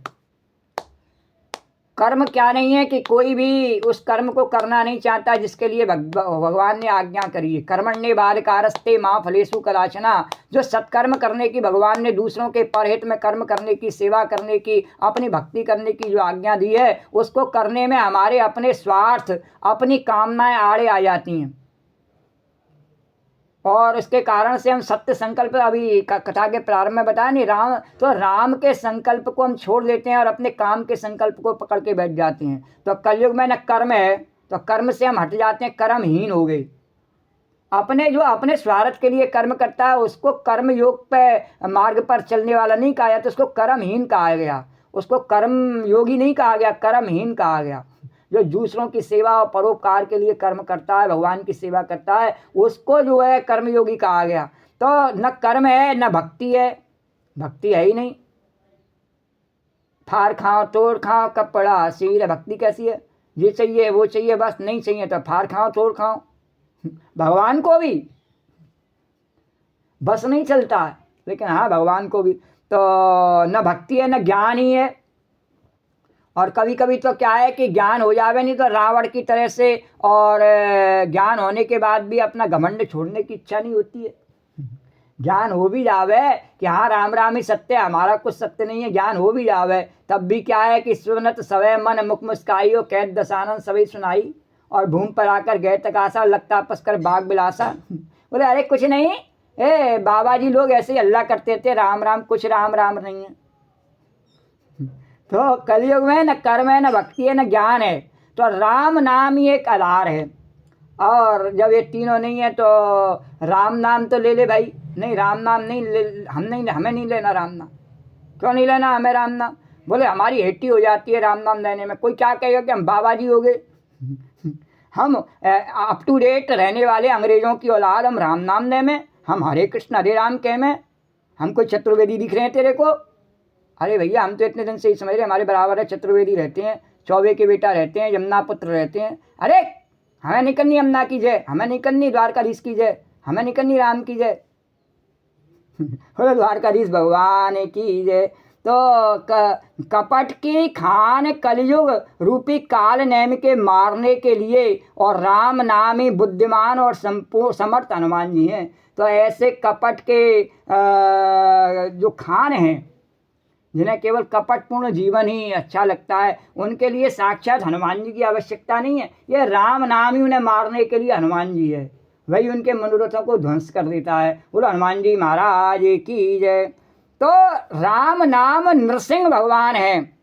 कर्म क्या नहीं है कि कोई भी उस कर्म को करना नहीं चाहता जिसके लिए भगवान ने आज्ञा करी है। कर्मण्ये बालकारस्ते माँ फलेषु कदाचन। जो सत्कर्म करने की भगवान ने दूसरों के परहित में कर्म करने की, सेवा करने की, अपनी भक्ति करने की जो आज्ञा दी है, उसको करने में हमारे अपने स्वार्थ, अपनी कामनाएं आड़े आ जाती हैं और उसके कारण से हम सत्य संकल्प, अभी कथा के प्रारंभ में बताया नहीं, राम के संकल्प को हम छोड़ देते हैं और अपने काम के संकल्प को पकड़ के बैठ जाते हैं। तो कलयुग में न कर्म है, तो कर्म से हम हट जाते हैं, कर्महीन हो गए। अपने स्वार्थ के लिए कर्म करता है उसको कर्म योग पे मार्ग पर चलने वाला नहीं कहा जाता, उसको कर्महीन कहा गया। उसको कर्म योगी नहीं कहा गया, कर्महीन कहा गया। जो दूसरों की सेवा और परोपकार के लिए कर्म करता है, भगवान की सेवा करता है, उसको जो है कर्मयोगी कहा गया। तो न कर्म है न भक्ति है, भक्ति है ही नहीं। फाड़ खाओ तोड़ खाओ कपड़ा सीर, भक्ति कैसी है? ये चाहिए वो चाहिए, बस नहीं चाहिए तो फाड़ खाओ तोड़ खाओ। भगवान को भी बस नहीं चलता है, लेकिन हाँ भगवान को भी। तो न भक्ति है न ज्ञान ही है। और कभी कभी तो क्या है कि ज्ञान हो जावे नहीं तो रावण की तरह से, और ज्ञान होने के बाद भी अपना घमंड छोड़ने की इच्छा नहीं होती है। ज्ञान हो भी जावे कि हाँ राम राम ही सत्य है, हमारा कुछ सत्य नहीं है, ज्ञान हो भी जावे, तब भी क्या है कि सुनत सवै मन मुख मुस्काइयो कैद दसानन सभी सुनाई और भूमि पर आकर गए तकासा लगता पसकर बाग बिलासा। बोले अरे कुछ नहीं, बाबा जी लोग ऐसे ही अल्लाह करते थे, राम राम, कुछ राम राम नहीं है। तो कलयुग में न कर्म है, न भक्ति है, न ज्ञान है, तो राम नाम ही एक आधार है। और जब ये तीनों नहीं है तो राम नाम तो ले ले भाई, नहीं राम नाम नहीं ले, हमें नहीं लेना राम नाम। क्यों नहीं लेना हमें राम नाम? बोले हमारी हेटी हो जाती है राम नाम लेने में। कोई क्या कहेगा कि हम बाबा जी हो गए, हम अप टू डेट रहने वाले अंग्रेजों की औलाद, हम राम नाम ले में, हम हरे कृष्ण हरे राम कह में, हम कोई चतुर्वेदी दिख रहे हैं तेरे को? अरे भैया हम तो इतने दिन से ही समझ रहे हमारे बराबर है, चतुर्वेदी रहते हैं, चौबे के बेटा रहते हैं, यमुना पुत्र रहते हैं। अरे हमें नहीं करनी यमुना की जय, हमें नहीं करनी द्वारकाधीश की जय, हमें नहीं करनी राम की जय, बोले द्वारकाधीश भगवान की जय। तो कपट की खान कलयुग रूपी काल नेम के मारने के लिए, और राम नाम ही बुद्धिमान और समर्थ हनुमान जी हैं। तो ऐसे कपट के जो खान हैं, जिन्हें केवल कपटपूर्ण जीवन ही अच्छा लगता है, उनके लिए साक्षात हनुमान जी की आवश्यकता नहीं है। ये राम नाम ही उन्हें मारने के लिए हनुमान जी है, वही उनके मनोरथों को ध्वंस कर देता है। बोलो हनुमान जी महाराज की जय। तो राम नाम नृसिंह भगवान है,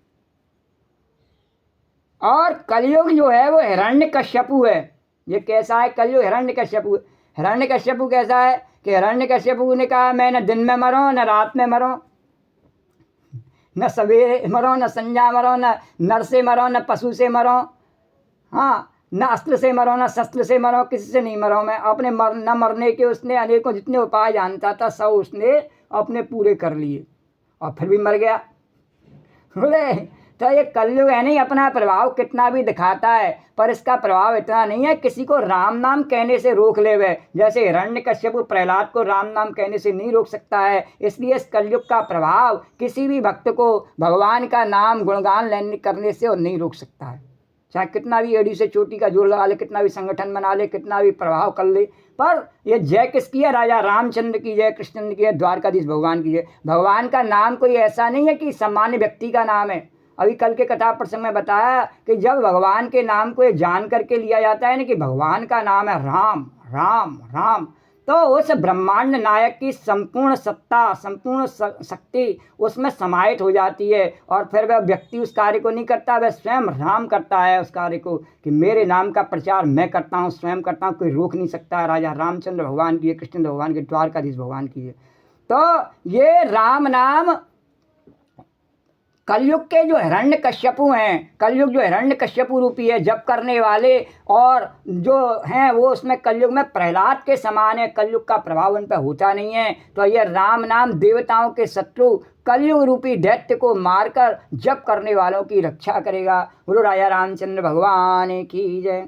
और कलयुग जो है वो हिरण्यकश्यपु है। ये कैसा है कलयुग? हिरण्यकश्यपु। हिरण्यकश्यपु कैसा है कि हिरण्यकश्यपु ने कहा मैं न दिन में मरूं न रात में मरूं, न सवेरे मरो न संध्या मरो, न नर से मरो न पशु से मरो, हाँ न अस्त्र से मरो न शस्त्र से मरो, किसी से नहीं मरो मैं। अपने न मरने के उसने अनेकों जितने उपाय जानता था सब उसने अपने पूरे कर लिए, और फिर भी मर गया। बोले तो ये कलयुग है नहीं, अपना प्रभाव कितना भी दिखाता है, पर इसका प्रभाव इतना नहीं है किसी को राम नाम कहने से रोक ले वे। जैसे हिरण्यकश्यप प्रहलाद को राम नाम कहने से नहीं रोक सकता है, इसलिए इस कलयुग का प्रभाव किसी भी भक्त को भगवान का नाम गुणगान लेने करने से और नहीं रोक सकता है। चाहे कितना भी एड़ी से चोटी का जोड़ लगा ले, कितना भी संगठन बना ले, कितना भी प्रभाव कर ले, पर ये जय किसकी है? राजा रामचंद्र की जय, कृष्णचंद्र की है, द्वारकाधीश भगवान की जय। भगवान का नाम कोई ऐसा नहीं है कि सामान्य व्यक्ति का नाम है। अभी कल के कथा प्रसंग में बताया कि जब भगवान के नाम को ये जान करके लिया जाता है ना कि भगवान का नाम है राम राम राम, तो उस ब्रह्मांड नायक की संपूर्ण सत्ता, संपूर्ण शक्ति उसमें समाहित हो जाती है, और फिर वह व्यक्ति उस कार्य को नहीं करता, वह स्वयं राम करता है उस कार्य को, कि मेरे नाम का प्रचार मैं करता हूँ, स्वयं करता हूँ, कोई रोक नहीं सकता है। राजा रामचंद्र भगवान की है, कृष्ण भगवान की, द्वारकाधीश भगवान की है। तो ये राम नाम कलयुग के जो हिरण्यकश्यपु हैं, कलयुग जो हिरण्यकश्यपु रूपी है जप करने वाले, और जो हैं वो उसमें कलयुग में प्रहलाद के समान है, कलयुग का प्रभाव उन पर होता नहीं है। तो ये राम नाम देवताओं के शत्रु कलयुग रूपी दैत्य को मारकर जप करने वालों की रक्षा करेगा। बोलो राजा रामचंद्र भगवान की जय।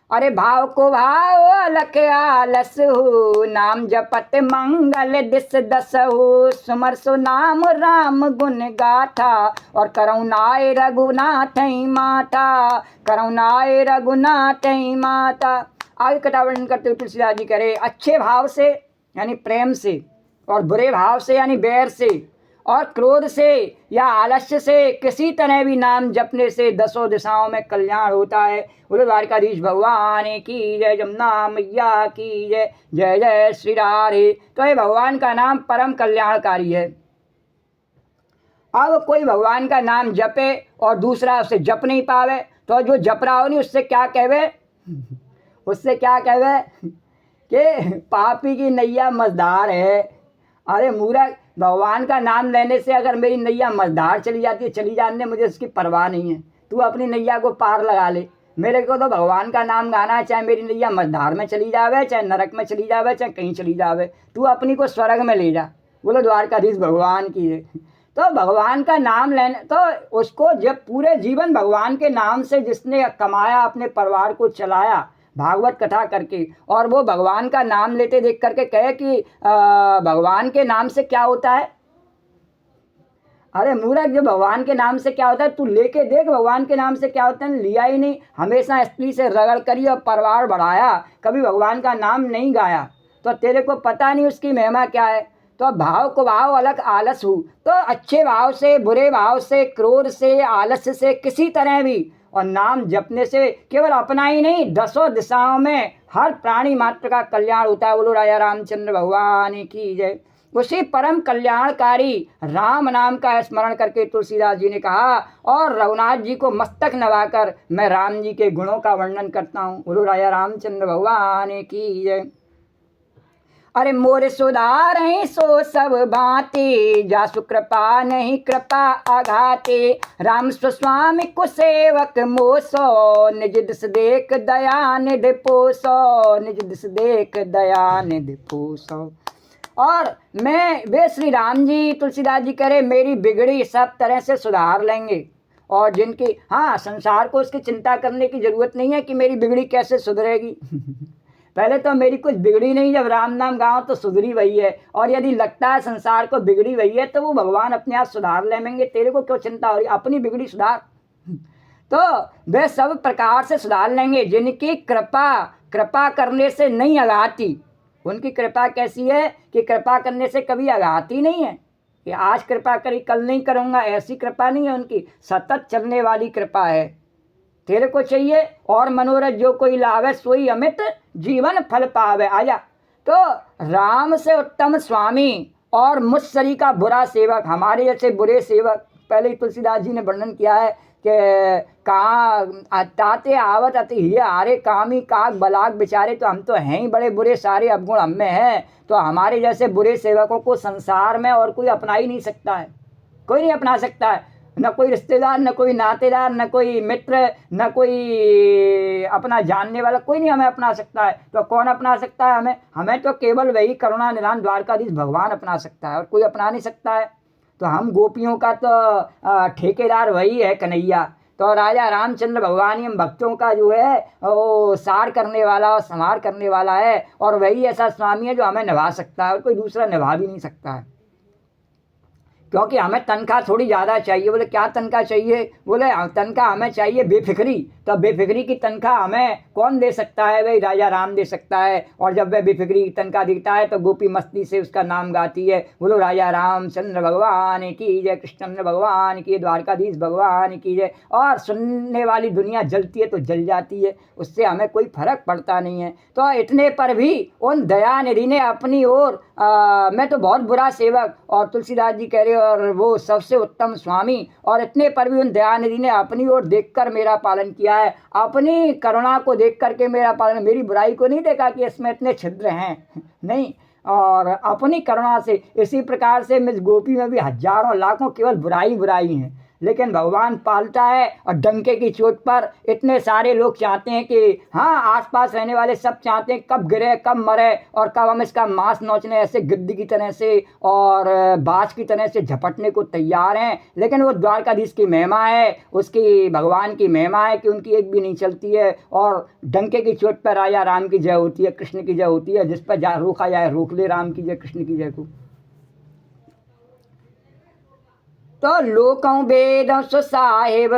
अरे भाव को भाव अलख आलस हो, नाम जपत मंगल दिस दस हो, सुमर सो नाम राम गुण गाथा, और करुणाए रघुनाथ माता, करुणाए रघुनाथ माता। आगे कथा वर्णन करते हुए तुलसीदास जी करे, अच्छे भाव से यानी प्रेम से, और बुरे भाव से यानी बैर से, और क्रोध से या आलस्य से किसी तरह भी नाम जपने से दसों दिशाओं में कल्याण होता है। बोलो द्वारकाधीश भगवान की जय, जमुना मैया की जय, जय जय श्री राधे। तो ये भगवान का नाम परम कल्याणकारी है। अब कोई भगवान का नाम जपे और दूसरा उसे जप नहीं पावे, तो जो जप रहा हो नहीं उससे क्या कहवे? उससे क्या कहवे कि पापी की नैया मझधार है। अरे मूर्ख, भगवान का नाम लेने से अगर मेरी नैया मझधार चली जाती है, चली जाने, मुझे उसकी परवाह नहीं है। तू अपनी नैया को पार लगा ले, मेरे को तो भगवान का नाम गाना है, चाहे मेरी नैया मझधार में चली जावे, चाहे नरक में चली जावे, चाहे कहीं चली जावे, तू अपनी को स्वर्ग में ले जा। बोलो द्वारकाधीश भगवान की है। तो भगवान का नाम लेने, तो उसको जब पूरे जीवन भगवान के नाम से जिसने कमाया, अपने परिवार को चलाया भागवत कथा करके, और वो भगवान का नाम लेते देख करके कहे कि भगवान के नाम से क्या होता है? अरे मूर्ख, जो भगवान के नाम से क्या होता है तू लेके देख, भगवान के नाम से क्या होता है। लिया ही नहीं, हमेशा स्त्री से रगड़ करी और परिवार बढ़ाया, कभी भगवान का नाम नहीं गाया। तो तेरे को पता नहीं उसकी महिमा क्या है। तो भाव को भाव अलग आलस हूँ, तो अच्छे भाव से, बुरे भाव से, क्रोध से, आलस्य से, किसी तरह भी, और नाम जपने से केवल अपना ही नहीं, दसों दिशाओं में हर प्राणी मात्र का कल्याण होता है। बोलो राजा रामचंद्र भगवान की जय। उसी परम कल्याणकारी राम नाम का स्मरण करके तुलसीदास जी ने कहा, और रघुनाथ जी को मस्तक नवाकर मैं राम जी के गुणों का वर्णन करता हूँ। बोलो राजा रामचंद्र भगवान की जय। अरे मोर सुधार सो सब भांति, जासु कृपा नहीं कृपा आघाते, राम स्वस्वामी को सेवक मोसो, निज दिस देख दया निधि पोसो, निज दिस देख दया निधि पोसो। और मैं, वे श्री राम जी, तुलसीदास जी कह रहे मेरी बिगड़ी सब तरह से सुधार लेंगे, और जिनकी, हाँ, संसार को उसकी चिंता करने की जरूरत नहीं है कि मेरी बिगड़ी कैसे सुधरेगी। पहले तो मेरी कुछ बिगड़ी नहीं, जब राम नाम गाओ तो सुधरी वही है, और यदि लगता है संसार को बिगड़ी वही है तो वो भगवान अपने आप सुधार लेंगे। तेरे को क्यों चिंता हो रही, अपनी बिगड़ी सुधार। तो वे सब प्रकार से सुधार लेंगे जिनकी कृपा करने से नहीं अघाती। उनकी कृपा कैसी है कि कृपा करने से कभी अघाती नहीं है कि आज कृपा करी कल नहीं करूँगा, ऐसी कृपा नहीं है उनकी, सतत चलने वाली कृपा है। तेरे को चाहिए और मनोरथ जो कोई लावे, सोई अमित जीवन फल पावे। आजा। तो राम से उत्तम स्वामी और मुझसरी का बुरा सेवक, हमारे जैसे बुरे सेवक, पहले ही तुलसीदास जी ने वर्णन किया है कि कहाँ ताते आवत अति ही आरे कामी काग बलाग बेचारे। तो हम तो हैं ही बड़े बुरे, सारे अवगुण हम में हैं। तो हमारे जैसे बुरे सेवकों को संसार में और कोई अपना ही नहीं सकता है, कोई नहीं अपना सकता है। न कोई रिश्तेदार, न कोई नातेदार, न कोई मित्र, न कोई अपना जानने वाला, कोई नहीं हमें अपना सकता है। तो कौन अपना सकता है हमें? हमें तो केवल वही करुणा निधान द्वारकाधीश भगवान अपना सकता है, और कोई अपना नहीं सकता है। तो हम गोपियों का तो ठेकेदार वही है, कन्हैया। तो राजा रामचंद्र भगवान ही हम भक्तों का जो है वो सार करने वाला और संहार करने वाला है, और वही ऐसा स्वामी है जो हमें निभा सकता है, और कोई दूसरा निभा भी नहीं सकता है। क्योंकि हमें तनख्वाह थोड़ी ज़्यादा चाहिए। बोले क्या तनख्वाह चाहिए? बोले तनख्वाह हमें चाहिए बेफिक्री। तो बेफिक्री की तनख्वाह हमें कौन दे सकता है? भाई राजा राम दे सकता है। और जब वह बेफिक्री की तनख्वाह देता है तो गोपी मस्ती से उसका नाम गाती है। बोलो राजा रामचंद्र भगवान की जय, कृष्णचंद्र भगवान की, द्वारकाधीश भगवान की जय। और सुनने वाली दुनिया जलती है तो जल जाती है, उससे हमें कोई फर्क पड़ता नहीं है। तो इतने पर भी उन दयानिधि ने अपनी ओर, मैं तो बहुत बुरा सेवक, और तुलसीदास जी कह रहे और वो सबसे उत्तम स्वामी, और इतने पर भी उन दयानिधि ने अपनी ओर देखकर मेरा पालन किया है, अपनी करुणा को देख करके मेरा पालन, मेरी बुराई को नहीं देखा कि इसमें इतने छिद्र हैं, नहीं, और अपनी करुणा से। इसी प्रकार से मिस गोपी में भी हजारों लाखों केवल बुराई हैं, लेकिन भगवान पालता है। और डंके की चोट पर इतने सारे लोग चाहते हैं कि, हाँ, आसपास रहने वाले सब चाहते हैं कब गिरे, कब मरे, और कब हम इसका मांस नोचने, ऐसे गिद्ध की तरह से और बाज की तरह से झपटने को तैयार हैं। लेकिन वो द्वारकाधीश की महिमा है, उसकी भगवान की महिमा है कि उनकी एक भी नहीं चलती है। और डंके की चोट पर राजा राम की जय होती है, कृष्ण की जय होती है। जिस पर रोका जाए रोक ले, राम की जय, कृष्ण की जय को। तो लोकों वेद सो साहेब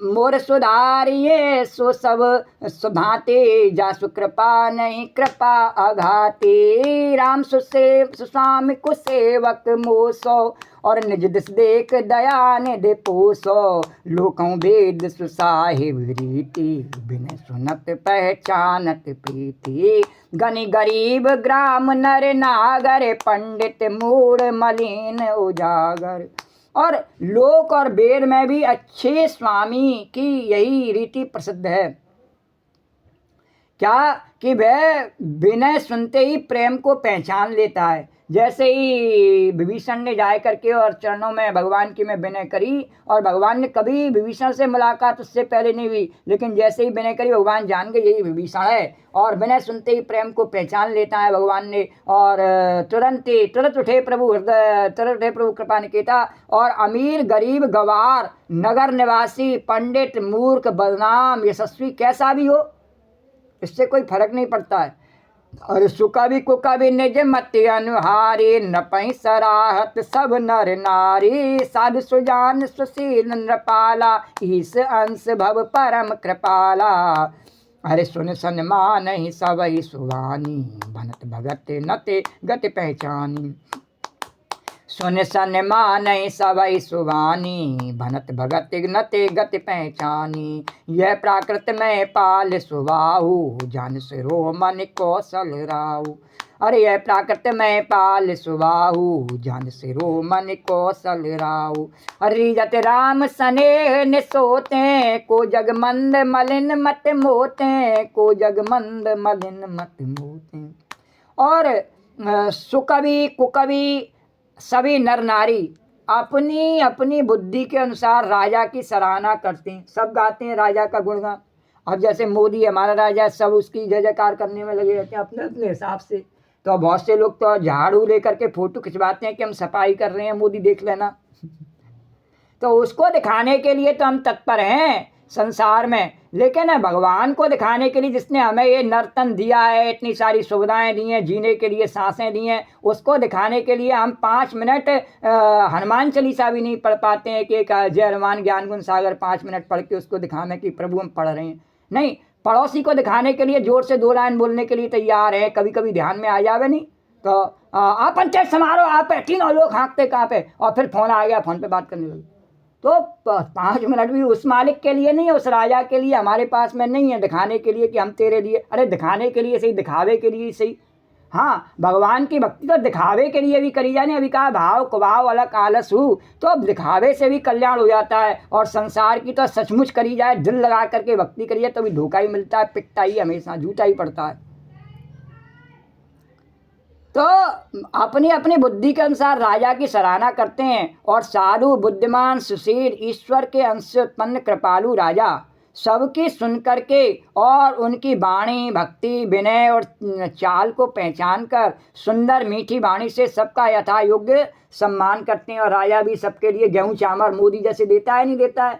मोर सुधारिये, सो सब सुभाते, जासु कृपा नहीं कृपा आघाते, राम सुस्वामी को सेवक मोसो, और निज दिस देख दया निधि पोसो। लोकों वेद सो साहेब रीति, बिन सुनत पहचानत प्रीति, गनि गरीब ग्राम नर नागर, पंडित मूढ़ मलिन उजागर। और लोक और वेद में भी अच्छे स्वामी की यही रीति प्रसिद्ध है, क्या कि वह विनय सुनते ही प्रेम को पहचान लेता है। जैसे ही विभीषण ने जाए करके और चरणों में भगवान की में विनय करी, और भगवान ने कभी विभीषण से मुलाकात उससे पहले नहीं हुई, लेकिन जैसे ही विनय करी भगवान जान गए यही विभीषण है, और विनय सुनते ही प्रेम को पहचान लेता है भगवान ने। और तुरंत उठे प्रभु हृदय, तुरंत उठे प्रभु कृपा निकेता। और अमीर गरीब गवार नगर निवासी पंडित मूर्ख बदनाम यशस्वी कैसा भी हो, इससे कोई फर्क नहीं पड़ता है। और सुका भी कुका भी निज मति अनुहारी, न पई सराहत सब नर नारी, साधु सुजान सुशील नृपाला, ईस अंश भव परम कृपाला। अरे सुन सन्मान ही सबई सुवानी, भनत भगत नते गति पहचानी। सुन सन्मान ही सबई सुवानी, भनत भगत नते गति पहचानी। यह प्राकृत में पाल सुबाहु, जान सिरो मन कौशल राहु। अरे यह प्राकृत में पाल सुबाहु, जान सिरो मन कौशल राहु। रीजत राम सनेह निसोते, को जगमंद मलिन मत मोते, को जगमंद मलिन मत मोते। और सुकवि कुकवि सभी नर नारी अपनी अपनी बुद्धि के अनुसार राजा की सराहना करते हैं, सब गाते हैं राजा का गुणगान। अब जैसे मोदी हमारा राजा, सब उसकी जय जयकार करने में लगे रहते हैं अपने अपने हिसाब से। तो बहुत से लोग तो झाड़ू लेकर के फोटो खिंचवाते हैं कि हम सफाई कर रहे हैं, मोदी देख लेना। तो उसको दिखाने के लिए तो हम तत्पर हैं संसार में, लेकिन भगवान को दिखाने के लिए जिसने हमें ये नर्तन दिया है, इतनी सारी सुविधाएं दी हैं, जीने के लिए सांसें दी हैं, उसको दिखाने के लिए हम 5 मिनट हनुमान चालीसा भी नहीं पढ़ पाते हैं कि एक जय हनुमान ज्ञान गुण सागर 5 मिनट पढ़ के उसको दिखाना कि प्रभु हम पढ़ रहे हैं। नहीं, पड़ोसी को दिखाने के लिए जोर से 2 लाइन बोलने के लिए तैयार है, कभी कभी ध्यान में आ जावे नहीं तो आप पंचायत समारोह आप है, तीनों लोग हाँकते कहाँ पे, और फिर फोन आ गया, फोन पे बात करने लगे। तो 5 मिनट भी उस मालिक के लिए नहीं है, उस राजा के लिए हमारे पास में नहीं है दिखाने के लिए कि हम तेरे लिए। अरे दिखाने के लिए सही, दिखावे के लिए सही। हाँ, भगवान की भक्ति तो दिखावे के लिए भी करी जाने। अभी कहा भाव कुभाव अलग आलस हूँ, तो अब दिखावे से भी कल्याण हो जाता है। और संसार की तो सचमुच करी जाए, दिल लगा करके भक्ति करिए तो भी धोखा ही मिलता है, पिटता ही हमेशा, झूठा ही पड़ता है। तो अपनी अपनी बुद्धि के अनुसार राजा की सराहना करते हैं। और साधु बुद्धिमान सुशील ईश्वर के अंश से उत्पन्न कृपालु राजा सबकी सुन करके और उनकी वाणी भक्ति विनय और चाल को पहचान कर सुंदर मीठी वाणी से सबका यथा योग्य सम्मान करते हैं। और राजा भी सबके लिए गेहूं चावल मोदी जैसे देता है, नहीं देता है?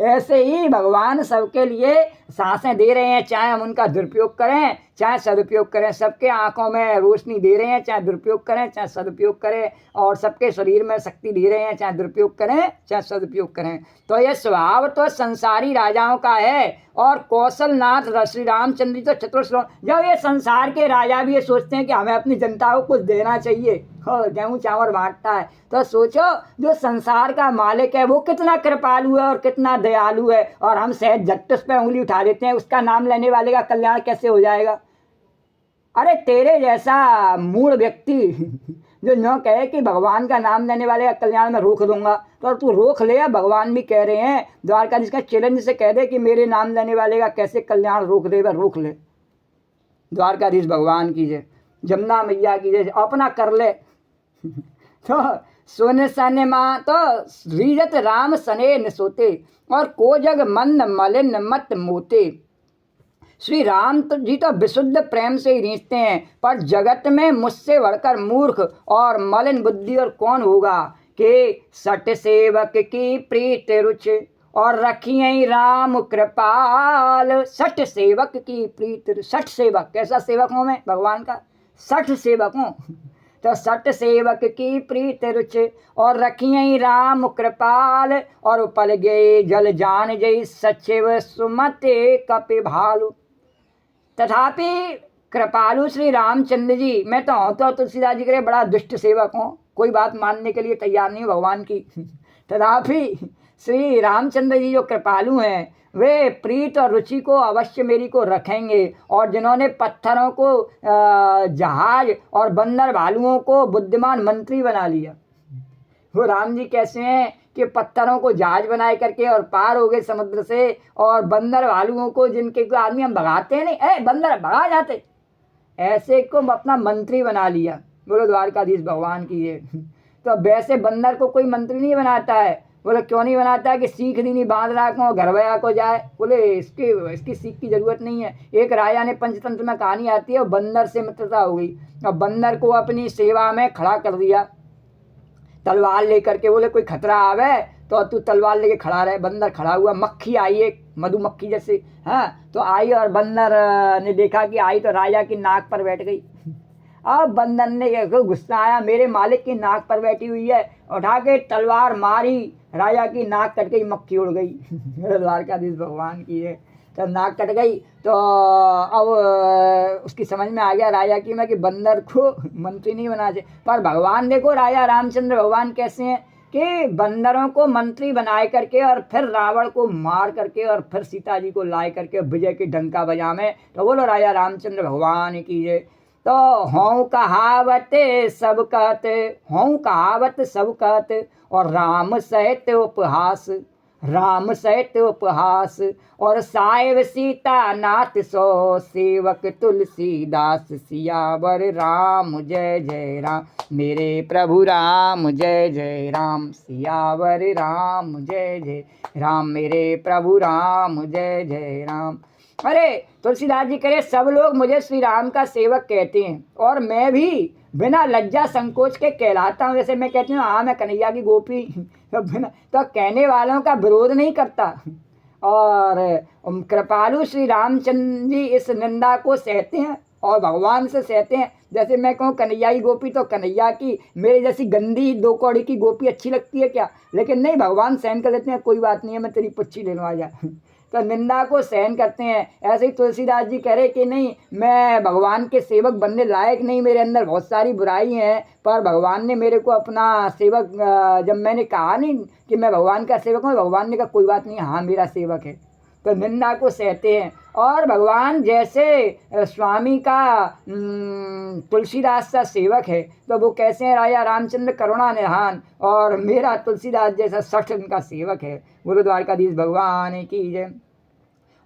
ऐसे ही भगवान सबके लिए सांसें दे रहे हैं, चाहे हम उनका दुरुपयोग करें चाहे सदुपयोग करें। सबके आंखों में रोशनी दे रहे हैं, चाहे दुरुपयोग करें चाहे सदुपयोग करें। और सबके शरीर में शक्ति दे रहे हैं, चाहे दुरुपयोग करें चाहे सदुपयोग करें। तो यह स्वभाव तो संसारी राजाओं का है। और कौशलनाथ श्री रामचंद्र जी तो चतुर श्लोक, जब ये संसार के राजा भी ये सोचते हैं कि हमें अपनी जनता को कुछ देना चाहिए और गेहूँ चावल बांटता है, तो सोचो जो संसार का मालिक है वो कितना कृपालु है और कितना दयालु है। और हम सहज झट उस पर उंगली उठा देते हैं, उसका नाम लेने वाले का कल्याण कैसे हो जाएगा? अरे तेरे जैसा मूढ़ व्यक्ति जो न कहे कि भगवान का नाम लेने वाले का कल्याण में रोक दूंगा, तो तू रोक ले। भगवान भी कह रहे हैं, द्वारकाधीश का चैलेंज से कह दे कि मेरे नाम लेने वाले का कैसे कल्याण रोक देगा, रोक ले। द्वारकाधीश भगवान की जय, जमुना मैया की जय, अपना कर ले। तो सोने सने माँ तो रीजत राम सने न सोते, और को जग मंद मलिन मत मोते। श्री राम जी तो विशुद्ध प्रेम से ही रीझते हैं, पर जगत में मुझसे बढ़कर मूर्ख और मलिन बुद्धि और कौन होगा कि सट सेवक की प्रीत रुच और रखिए राम कृपाल। सठ सेवक की प्रीत, सठ सेवक, कैसा सेवक हूँ मैं भगवान का? 60 सेवक हूँ। तो सट सेवक की प्रीत रुच और रखिए राम कृपाल। और पल गए जल जान जय सचिव सुमते कपि भालु। तथापि कृपालु श्री रामचंद्र जी, मैं तो हूँ तो तुलसीदास जी के बड़ा दुष्ट सेवक हूँ, कोई बात मानने के लिए तैयार नहीं भगवान की। तथापि श्री रामचंद्र जी जो कृपालु हैं वे प्रीत और रुचि को अवश्य मेरी को रखेंगे। और जिन्होंने पत्थरों को जहाज और बंदर भालुओं को बुद्धिमान मंत्री बना लिया, वो राम जी कैसे हैं कि पत्थरों को जहाज बनाए करके और पार हो गए समुद्र से। और बंदर भालुओं को जिनके को आदमी हम भगाते हैं, नहीं बंदर भगा जाते, ऐसे को अपना मंत्री बना लिया। बोलो द्वारकाधीश भगवान की ये। तो वैसे बंदर को कोई मंत्री नहीं बनाता है। बोले क्यों नहीं बनाता है? कि सीख दी नहीं बांध रखा घर भया को जाए। बोले इसकी सीख की जरूरत नहीं है। एक राजा ने पंचतंत्र में कहानी आती है, और बंदर से मित्रता हो गई और बंदर को अपनी सेवा में खड़ा कर दिया तलवार लेकर के। बोले कोई खतरा आवे तो तू तलवार लेके खड़ा रहे। बंदर खड़ा हुआ, मक्खी आई एक मधुमक्खी जैसे, हाँ तो आई, और बंदर ने देखा कि आई तो राजा की नाक पर बैठ गई। अब बंदर ने गुस्सा आया, मेरे मालिक की नाक पर बैठी हुई है, उठा के तलवार मारी, राजा की नाक कट गई, मक्खी उड़ गई। द्वारकाधीश भगवान की है। तो नाक कट गई। तो अब उसकी समझ में आ गया राजा की मैं कि बंदर को मंत्री नहीं बना चाहिए। पर भगवान देखो, राजा रामचंद्र भगवान कैसे हैं कि बंदरों को मंत्री बनाए करके और फिर रावण को मार करके और फिर सीता जी को लाए करके विजय की डंका बजावे। तो बोलो राजा रामचंद्र भगवान की जय। तो हों कहावत सब कहते, हों कहावत सब कहते, और राम सहित उपहास, राम सहित उपहास, और साहेब सीता नाथ सो, सेवक तुलसीदास, सियावर राम जय जय राम, मेरे प्रभु राम जय जय राम, सियावर राम जय जय राम, मेरे प्रभु राम जय जय राम। अरे तुलसीदास जी करे सब लोग मुझे श्री राम का सेवक कहते हैं, और मैं भी बिना लज्जा संकोच के कहलाता हूँ। जैसे मैं कहती हूँ हाँ मैं कन्हैया की गोपी, तो बिना, तो कहने वालों का विरोध नहीं करता। और कृपालु श्री रामचंद्र जी इस निंदा को सहते हैं और भगवान से सहते हैं। जैसे मैं कहूँ कन्हैया की गोपी, तो कन्हैया की मेरे जैसी गंदी दो कौड़ी की गोपी अच्छी लगती है क्या? लेकिन नहीं, भगवान सहन कर लेते हैं, कोई बात नहीं है, मैं तेरी पुच्छी ले लूँ आ जा। तो निंदा को सहन करते हैं। ऐसे ही तुलसीदास जी कह रहे कि नहीं, मैं भगवान के सेवक बनने लायक नहीं, मेरे अंदर बहुत सारी बुराई हैं, पर भगवान ने मेरे को अपना सेवक, जब मैंने कहा नहीं कि मैं भगवान का सेवक हूँ, भगवान ने कहा कोई बात नहीं, हाँ मेरा सेवक है। तो निंदा को सहते हैं। और भगवान जैसे स्वामी का तुलसीदास का सेवक है, तो वो कैसे हैं राजा रामचंद्र करुणा निधान, और मेरा तुलसीदास जैसा सठ उनका सेवक है। गुरु द्वारकाधीश भगवान की जय।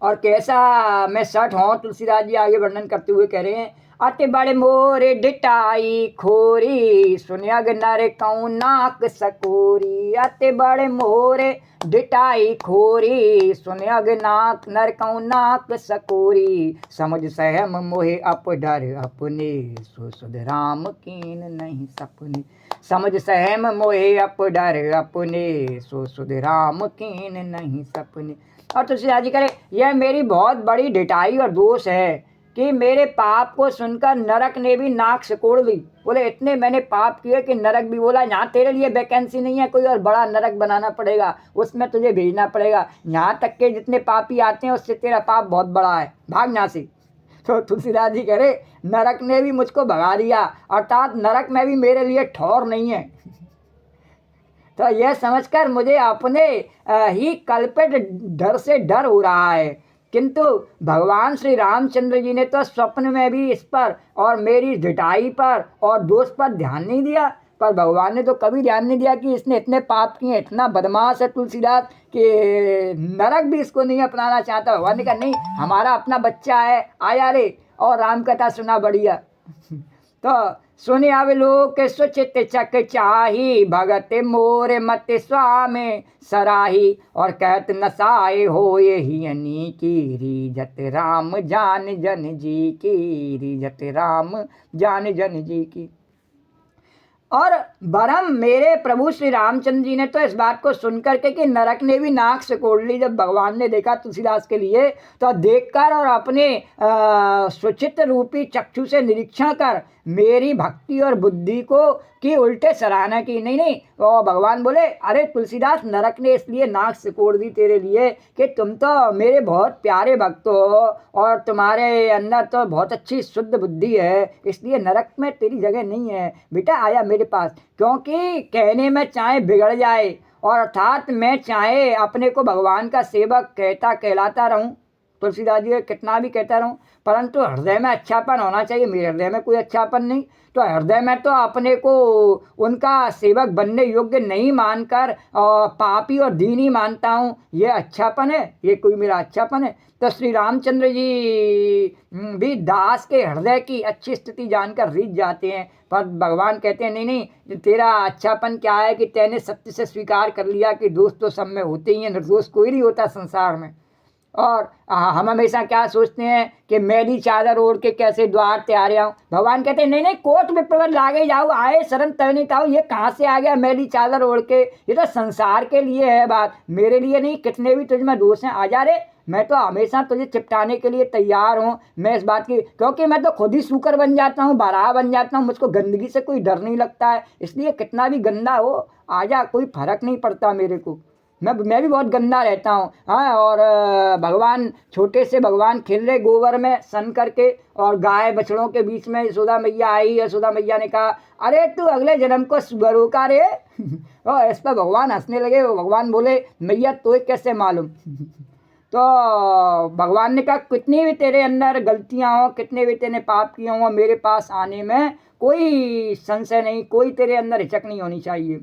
और कैसा मैं सठ हूँ, तुलसीदास जी आगे वर्णन करते हुए कह रहे हैं, अति बड़े मोरे डिटाई खोरी, सुनियग नर कऊ नाक सकोरी, अति बड़े मोरे डिटाई खोरी, सुनियग नाक नर कऊ नाक सकोरी, समझ सहम मोहे अप डर अपने, सो सुध राम कीन नहीं सपने, समझ सहम मोहे अप डर अपने, सो सुध राम कीन नहीं सपने। और तुलसीदास जी करे यह मेरी बहुत बड़ी ढिठाई और दोष है कि मेरे पाप को सुनकर नरक ने भी नाक सिकोड़ ली। बोले इतने मैंने पाप किए कि नरक भी बोला यहाँ तेरे लिए वैकेंसी नहीं है, कोई और बड़ा नरक बनाना पड़ेगा, उसमें तुझे भेजना पड़ेगा, यहाँ तक के जितने पापी आते हैं उससे तेरा पाप बहुत बड़ा है, भाग यहाँ से। तो तुलसीदास जी कह रहे नरक ने भी मुझको भगा दिया, अर्थात नरक में भी मेरे लिए ठौर नहीं है। तो यह समझकर मुझे अपने ही कल्पित डर से डर हो रहा है। किंतु भगवान श्री रामचंद्र जी ने तो स्वप्न में भी इस पर और मेरी ढिठाई पर और दोष पर ध्यान नहीं दिया। पर भगवान ने तो कभी ध्यान नहीं दिया कि इसने इतने पाप किए, इतना बदमाश है तुलसीदास कि नरक भी इसको नहीं अपनाना चाहता। भगवान ने कहा नहीं, हमारा अपना बच्चा है, आया रे और राम कथा सुना बढ़िया। तो सुने आवे लोक सुचित चक चाही, भगत मोर मत स्वामी सराही, और कहत नसाए हो यही की, रीजत राम जान जन जी की, रीजत राम जान जन जी की। और बरम मेरे प्रभु श्री रामचंद्र जी ने तो इस बात को सुनकर के कि नरक ने भी नाक सिकोड़ ली, जब भगवान ने देखा तुलसीदास के लिए, तो देखकर और अपने सुचित रूपी चक्षु से निरीक्षण कर मेरी भक्ति और बुद्धि को की उल्टे सराहना की। नहीं नहीं, और भगवान बोले अरे तुलसीदास, नरक ने इसलिए नाक सिकोड़ दी तेरे लिए कि तुम तो मेरे बहुत प्यारे भक्त हो और तुम्हारे अंदर तो बहुत अच्छी शुद्ध बुद्धि है, इसलिए नरक में तेरी जगह नहीं है बेटा, आया मेरे पास। क्योंकि कहने में चाहे बिगड़ जाए और अर्थात मैं चाहे अपने को भगवान का सेवक कहता कहलाता रहूं, तुलसीदास जी कितना भी कहता रहूं, परंतु हृदय में अच्छापन होना चाहिए। मेरे हृदय में कोई अच्छापन नहीं, तो हृदय में तो अपने को उनका सेवक बनने योग्य नहीं मानकर पापी और दीनी मानता हूँ, ये अच्छापन है? ये कोई मेरा अच्छापन है? तो श्री रामचंद्र जी भी दास के हृदय की अच्छी स्थिति जानकर रीझ जाते हैं। पर भगवान कहते हैं नहीं नहीं, तेरा अच्छापन क्या है कि तैने सत्य से स्वीकार कर लिया कि दोष तो सब में होते ही हैं, निर्दोष कोई नहीं होता संसार में। और हम हमेशा क्या सोचते हैं कि मैली चादर ओढ़ के कैसे द्वार तैयार आऊँ। भगवान कहते हैं नहीं नहीं, कोट विप्रवर लागे जाओ, आए शरण तवनी ताओ। ये कहाँ से आ गया मैली चादर ओढ़ के? ये तो संसार के लिए है बात, मेरे लिए नहीं। कितने भी तुझ में दोष हैं, आ जा रे, मैं तो हमेशा तुझे चिपटाने के लिए तैयार हूँ। मैं इस बात की, क्योंकि मैं तो खुद ही सूकर बन जाता हूँ, बारहा बन जाता हूँ, मुझको गंदगी से कोई डर नहीं लगता है। इसलिए कितना भी गंदा हो, आ जा, कोई फर्क नहीं पड़ता मेरे को। मैं भी बहुत गंदा रहता हूँ। हाँ, और भगवान छोटे से भगवान खेल रहे गोबर में सन करके, और गाय बछड़ों के बीच में यशोदा मैया आई। यशोदा मैया ने कहा, अरे तू अगले जन्म को सुअर होगा रे। और इस पर भगवान हंसने लगे। भगवान बोले, मैया तो कैसे मालूम। तो भगवान ने कहा, कितनी भी तेरे अंदर गलतियाँ हों, कितने भी तेने पाप किए हों, मेरे पास आने में कोई संशय नहीं, कोई तेरे अंदर हिचक नहीं होनी चाहिए।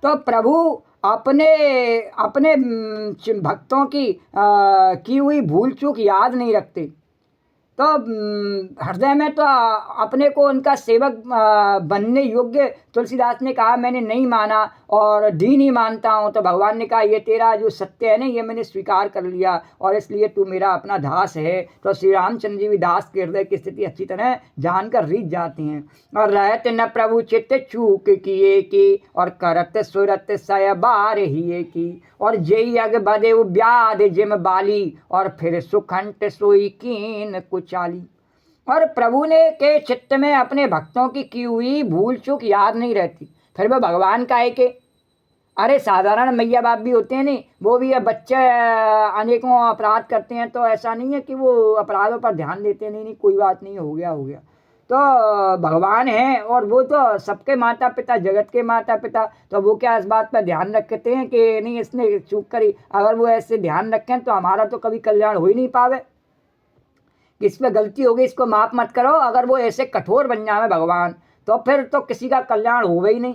तो प्रभु अपने अपने भक्तों की हुई भूल चूक याद नहीं रखते। तो हृदय में तो अपने को उनका सेवक बनने योग्य तुलसीदास ने कहा, मैंने नहीं माना और दीन ही मानता हूँ। तो भगवान ने कहा, ये तेरा जो सत्य है ना, ये मैंने स्वीकार कर लिया, और इसलिए तू मेरा अपना दास है। तो श्री रामचंद्र जी भी दास के हृदय की स्थिति अच्छी तरह जानकर रीझ जाते हैं। और रहते न प्रभु चित्त चूक किए की, और करत सुरत सय बार हिए की, और जय अग बदे व्याध जिम बाली, और फिर सुखंट सोई कीन कुचाली। और प्रभु ने के चित्त में अपने भक्तों की हुई भूल चूक याद नहीं रहती। फिर वह भगवान का है कि अरे साधारण मैया बाप भी होते हैं नहीं, वो भी बच्चे अनेकों अपराध करते हैं, तो ऐसा नहीं है कि वो अपराधों पर ध्यान देते नहीं, कोई बात नहीं, हो गया। तो भगवान हैं और वो तो सबके माता पिता, जगत के माता पिता, तो वो क्या इस बात पर ध्यान रखते हैं कि नहीं इसने चूक करी। अगर वो ऐसे ध्यान रखें तो हमारा तो कभी कल्याण हो ही नहीं पावे। किस पे गलती हो गई इसको माफ मत करो, अगर वो ऐसे कठोर बन जाए भगवान, तो फिर तो किसी का कल्याण होगा ही नहीं।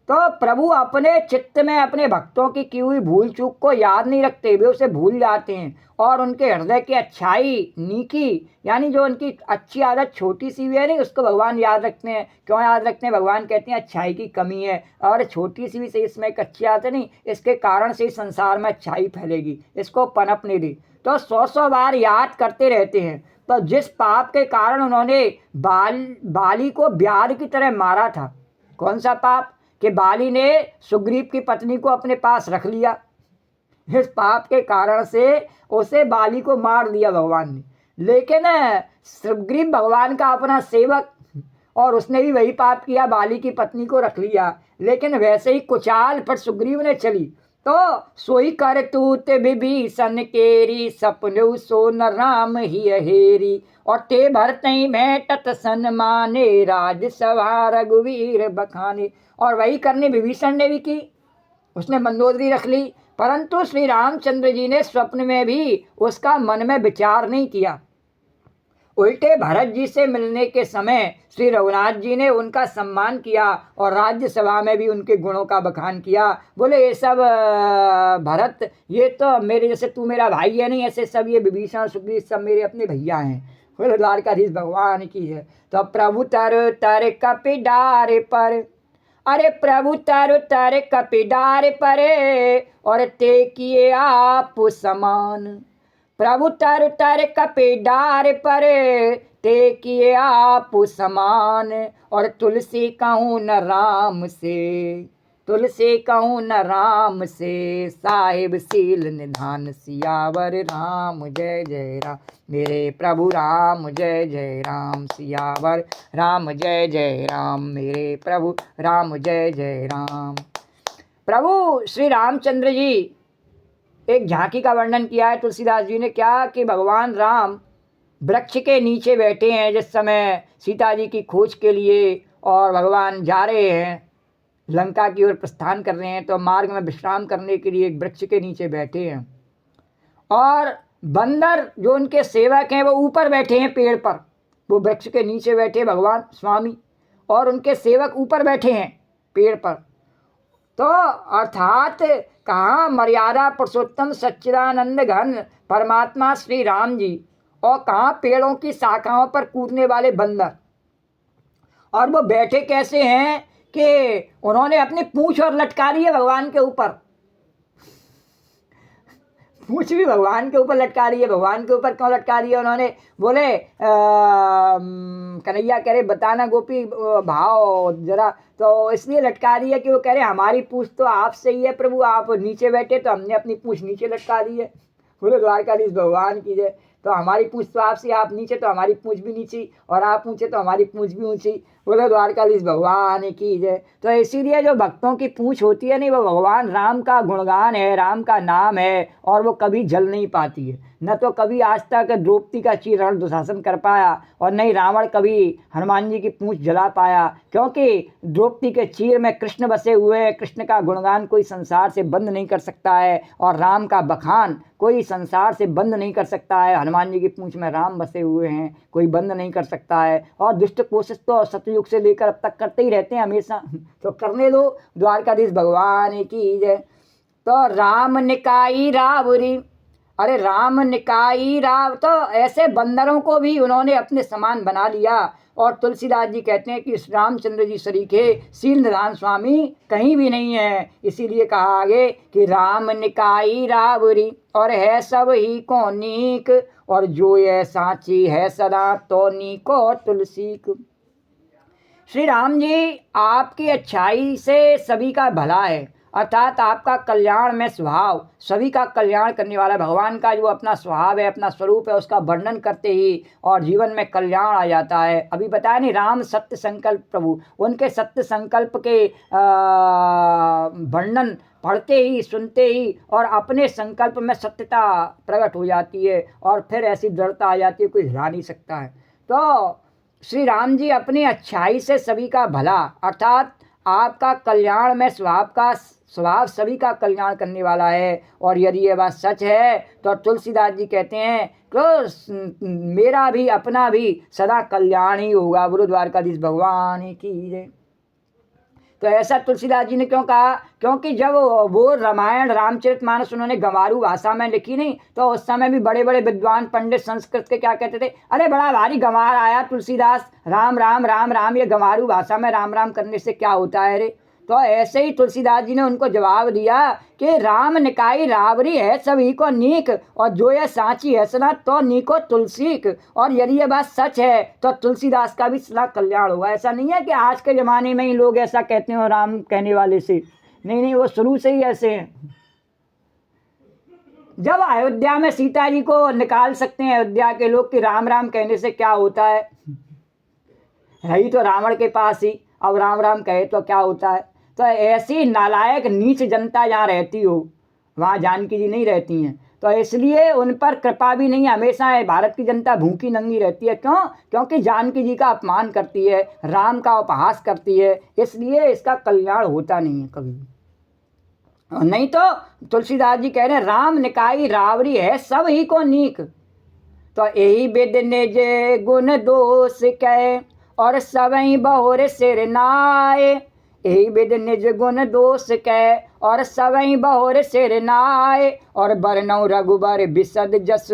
तो प्रभु अपने चित्त में अपने भक्तों की हुई भूल चूक को याद नहीं रखते, वे उसे भूल जाते हैं, और उनके हृदय की अच्छाई नीकी, यानी जो उनकी अच्छी आदत छोटी सी भी है नहीं, उसको भगवान याद रखते हैं। क्यों याद रखते हैं? भगवान कहते हैं अच्छाई की कमी है, और छोटी सी भी सही इसमें एक अच्छी आदत नहीं, इसके कारण से संसार में अच्छाई फैलेगी, इसको पनपने दी। तो 100 बार याद करते रहते हैं। तो जिस पाप के कारण उन्होंने बाली को व्याध की तरह मारा था, कौन सा पाप? कि बाली ने सुग्रीव की पत्नी को अपने पास रख लिया। इस पाप के कारण से उसे बाली को मार दिया भगवान ने। लेकिन सुग्रीव भगवान का अपना सेवक, और उसने भी वही पाप किया, बाली की पत्नी को रख लिया। लेकिन वैसे ही कुचाल पर सुग्रीव ने चली, तो सोई कर तूत विभीषण केरी, सपनु सो न राम ही हेरी, और ते भरतई भेंटत सन्माने, राज सभा रघुवीर बखाने। और वही करनी विभीषण ने भी की, उसने मंदोदरी रख ली, परंतु श्री रामचंद्र जी ने स्वप्न में भी उसका मन में विचार नहीं किया। उल्टे भरत जी से मिलने के समय श्री रघुनाथ जी ने उनका सम्मान किया, और राज्यसभा में भी उनके गुणों का बखान किया। बोले ये सब भरत, ये तो मेरे जैसे, तू मेरा भाई है नहीं, ऐसे सब ये विभीषण सुग्रीव सब मेरे अपने भैया हैं। बोले द्वारकाधीश भगवान की है। तो प्रभु तर तर कपि डारे पर, अरे प्रभु तर तर कपि डारे पर, और ते किए आप समान। प्रभु तर तर कपि डार पर, ते किए आप समान। और तुलसी कहूँ न राम से, तुलसी कहूँ न राम से, साहिब सील निधान, सियावर राम जय जय राम। मेरे प्रभु राम जय जय राम, सियावर राम जय जय राम, मेरे प्रभु राम जय जय राम। प्रभु श्री रामचंद्र जी एक झांकी का वर्णन किया है तुलसीदास जी ने, क्या कि भगवान राम वृक्ष के नीचे बैठे हैं जिस समय सीता जी की खोज के लिए, और भगवान जा रहे हैं लंका की ओर प्रस्थान कर रहे हैं। तो मार्ग में विश्राम करने के लिए एक वृक्ष के नीचे बैठे हैं, और बंदर जो उनके सेवक हैं वो ऊपर बैठे हैं पेड़ पर। वो वृक्ष के नीचे बैठे भगवान स्वामी, और उनके सेवक ऊपर बैठे हैं पेड़ पर। तो अर्थात कहाँ मर्यादा पुरुषोत्तम सच्चिदानंद घन परमात्मा श्री राम जी, और कहाँ पेड़ों की शाखाओं पर कूदने वाले बंदर। और वो बैठे कैसे हैं कि उन्होंने अपनी पूंछ और लटका दी है भगवान के ऊपर, पूंछ भी भगवान के ऊपर लटका रही है। भगवान के ऊपर क्यों लटका रही है उन्होंने? बोले कन्हैया कह रहे बताना गोपी भाव जरा, तो इसलिए लटका रही है कि वो कह रहे हमारी पूंछ तो आपसे ही है प्रभु, आप नीचे बैठे तो हमने अपनी पूंछ नीचे लटका दी है। बोले द्वारकाधीश भगवान की जय। तो हमारी पूंछ तो आपसे, आप नीचे तो हमारी पूंछ भी नीची, और आप ऊंचे तो हमारी पूंछ भी ऊंची। बोलो द्वारकाधीश भगवान की जय। तो इसीलिए जो भक्तों की पूंछ होती है नहीं, वो भगवान राम का गुणगान है, राम का नाम है, और वो कभी जल नहीं पाती है। न तो कभी आज तक द्रौपदी का चीर दुशासन कर पाया, और नहीं रावण कभी हनुमान जी की पूंछ जला पाया, क्योंकि द्रौपदी के चीर में कृष्ण बसे हुए हैं। कृष्ण का गुणगान कोई संसार से बंद नहीं कर सकता है, और राम का बखान कोई संसार से बंद नहीं कर सकता है। हनुमान जी की पूंछ में राम बसे हुए हैं, कोई बंद नहीं कर सकता है। और दुष्ट कोशिश तो सतयुग से लेकर अब तक करते ही रहते हैं हमेशा, तो करने दो। द्वारकाधीश भगवान की जय। तो राम निकाई रावरी, अरे राम निकाई राव, तो ऐसे बंदरों को भी उन्होंने अपने समान बना लिया। और तुलसीदास जी कहते हैं कि रामचंद्र जी सरीखे शील निधान स्वामी कहीं भी नहीं है। इसीलिए कहा आगे कि राम निकाई रावरी, और है सब ही को नीक, और जो ये साची है सदा तो नीको तुलसीक। श्री राम जी आपकी अच्छाई से सभी का भला है, अर्थात आपका कल्याण में स्वभाव, सभी का कल्याण करने वाला भगवान का जो अपना स्वभाव है, अपना स्वरूप है, उसका वर्णन करते ही और जीवन में कल्याण आ जाता है। अभी बताया नहीं, राम सत्य संकल्प प्रभु, उनके सत्य संकल्प के वर्णन पढ़ते ही सुनते ही और अपने संकल्प में सत्यता प्रकट हो जाती है, और फिर ऐसी दृढ़ता आ जाती है कोई हिला नहीं सकता है। तो श्री राम जी अपनी अच्छाई से सभी का भला, अर्थात आपका कल्याण में स्वभाव सभी का कल्याण करने वाला है। और यदि ये बात सच है तो तुलसीदास जी कहते हैं कि मेरा भी अपना भी सदा कल्याण ही होगा। बोलो द्वारकाधीश भगवान की जय। तो ऐसा तुलसीदास जी ने क्यों कहा? क्योंकि जब वो रामायण रामचरितमानस उन्होंने गंवारू भाषा में लिखी नहीं, तो उस समय भी बड़े बड़े विद्वान पंडित संस्कृत के क्या कहते थे, अरे बड़ा भारी गंवार आया तुलसीदास, राम राम राम राम, ये गंवारू भाषा में राम राम करने से क्या होता है रे। तो ऐसे ही तुलसीदास जी ने उनको जवाब दिया कि राम निकाई रावरी है सभी को नीक, और जो यह साची है सना तो नीको तुलसीक। और यदि ये बात सच है तो तुलसीदास का भी सदा कल्याण होगा। ऐसा नहीं है कि आज के ज़माने में ही लोग ऐसा कहते हो राम कहने वाले से, नहीं नहीं, वो शुरू से ही ऐसे हैं। जब अयोध्या में सीता जी को निकाल सकते हैं अयोध्या के लोग कि राम राम कहने से क्या होता है ही तो रावण के पास ही, अब राम राम कहे तो क्या होता है। तो ऐसी नालायक नीच जनता जहाँ रहती हो वहाँ जानकी जी नहीं रहती हैं, तो इसलिए उन पर कृपा भी नहीं हमेशा है। भारत की जनता भूखी नंगी रहती है। क्यों? क्योंकि जानकी जी का अपमान करती है, राम का उपहास करती है, इसलिए इसका कल्याण होता नहीं है कभी। नहीं तो तुलसीदास जी कह रहे हैं राम निकाई रावरी है सब ही को नीक, तो यही विद निज गुण दोष कहे, और सबई बहुर सिर नाय। यही विद निज गुण दोष कहे, और सबई बहुर सिर नाय। और बरनौ रघुबर बिसद जस,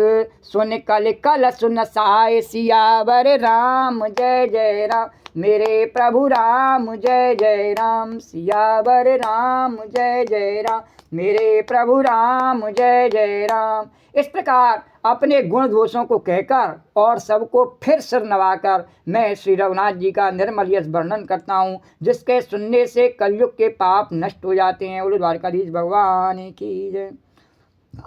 सुन कल कल सुन साय। सियावर राम जय जय राम, मेरे प्रभु राम जय जय राम। सियावर राम जय जय राम, मेरे प्रभु राम जय जय राम। इस प्रकार अपने गुण दोषों को कहकर और सबको फिर सिर नवाकर मैं श्री रघुनाथ जी का निर्मल यश वर्णन करता हूँ, जिसके सुनने से कलयुग के पाप नष्ट हो जाते हैं। बोलो द्वारकाधीश भगवान की जय।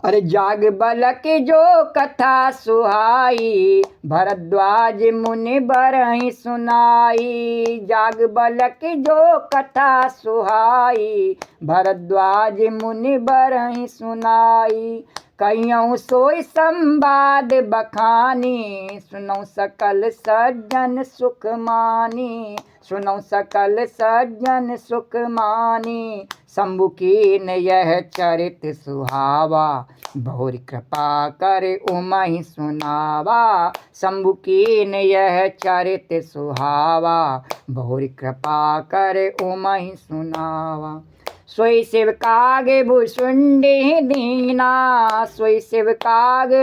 अरे जाग बलक जो कथा सुहाई, भरद्वाज मुनि बरहि सुनाई। जाग बलक जो कथा सुहाई, भरद्वाज मुनि बरहि सुनाई। कहियौं सोई संवाद बखानी, सुनौ सकल सज्जन सुख मानी। सुनौ सकल सज्जन सुख मानी। शंभु कीन यह चरित सुहावा, बहुरी कृपा करे उमहि सुनावा। शंभु कीन यह चरित सुहावा, बहुरी कृपा करे उमहि सुनावा। सोई शिव काग भुसुंडी दीना, सोई शिव काग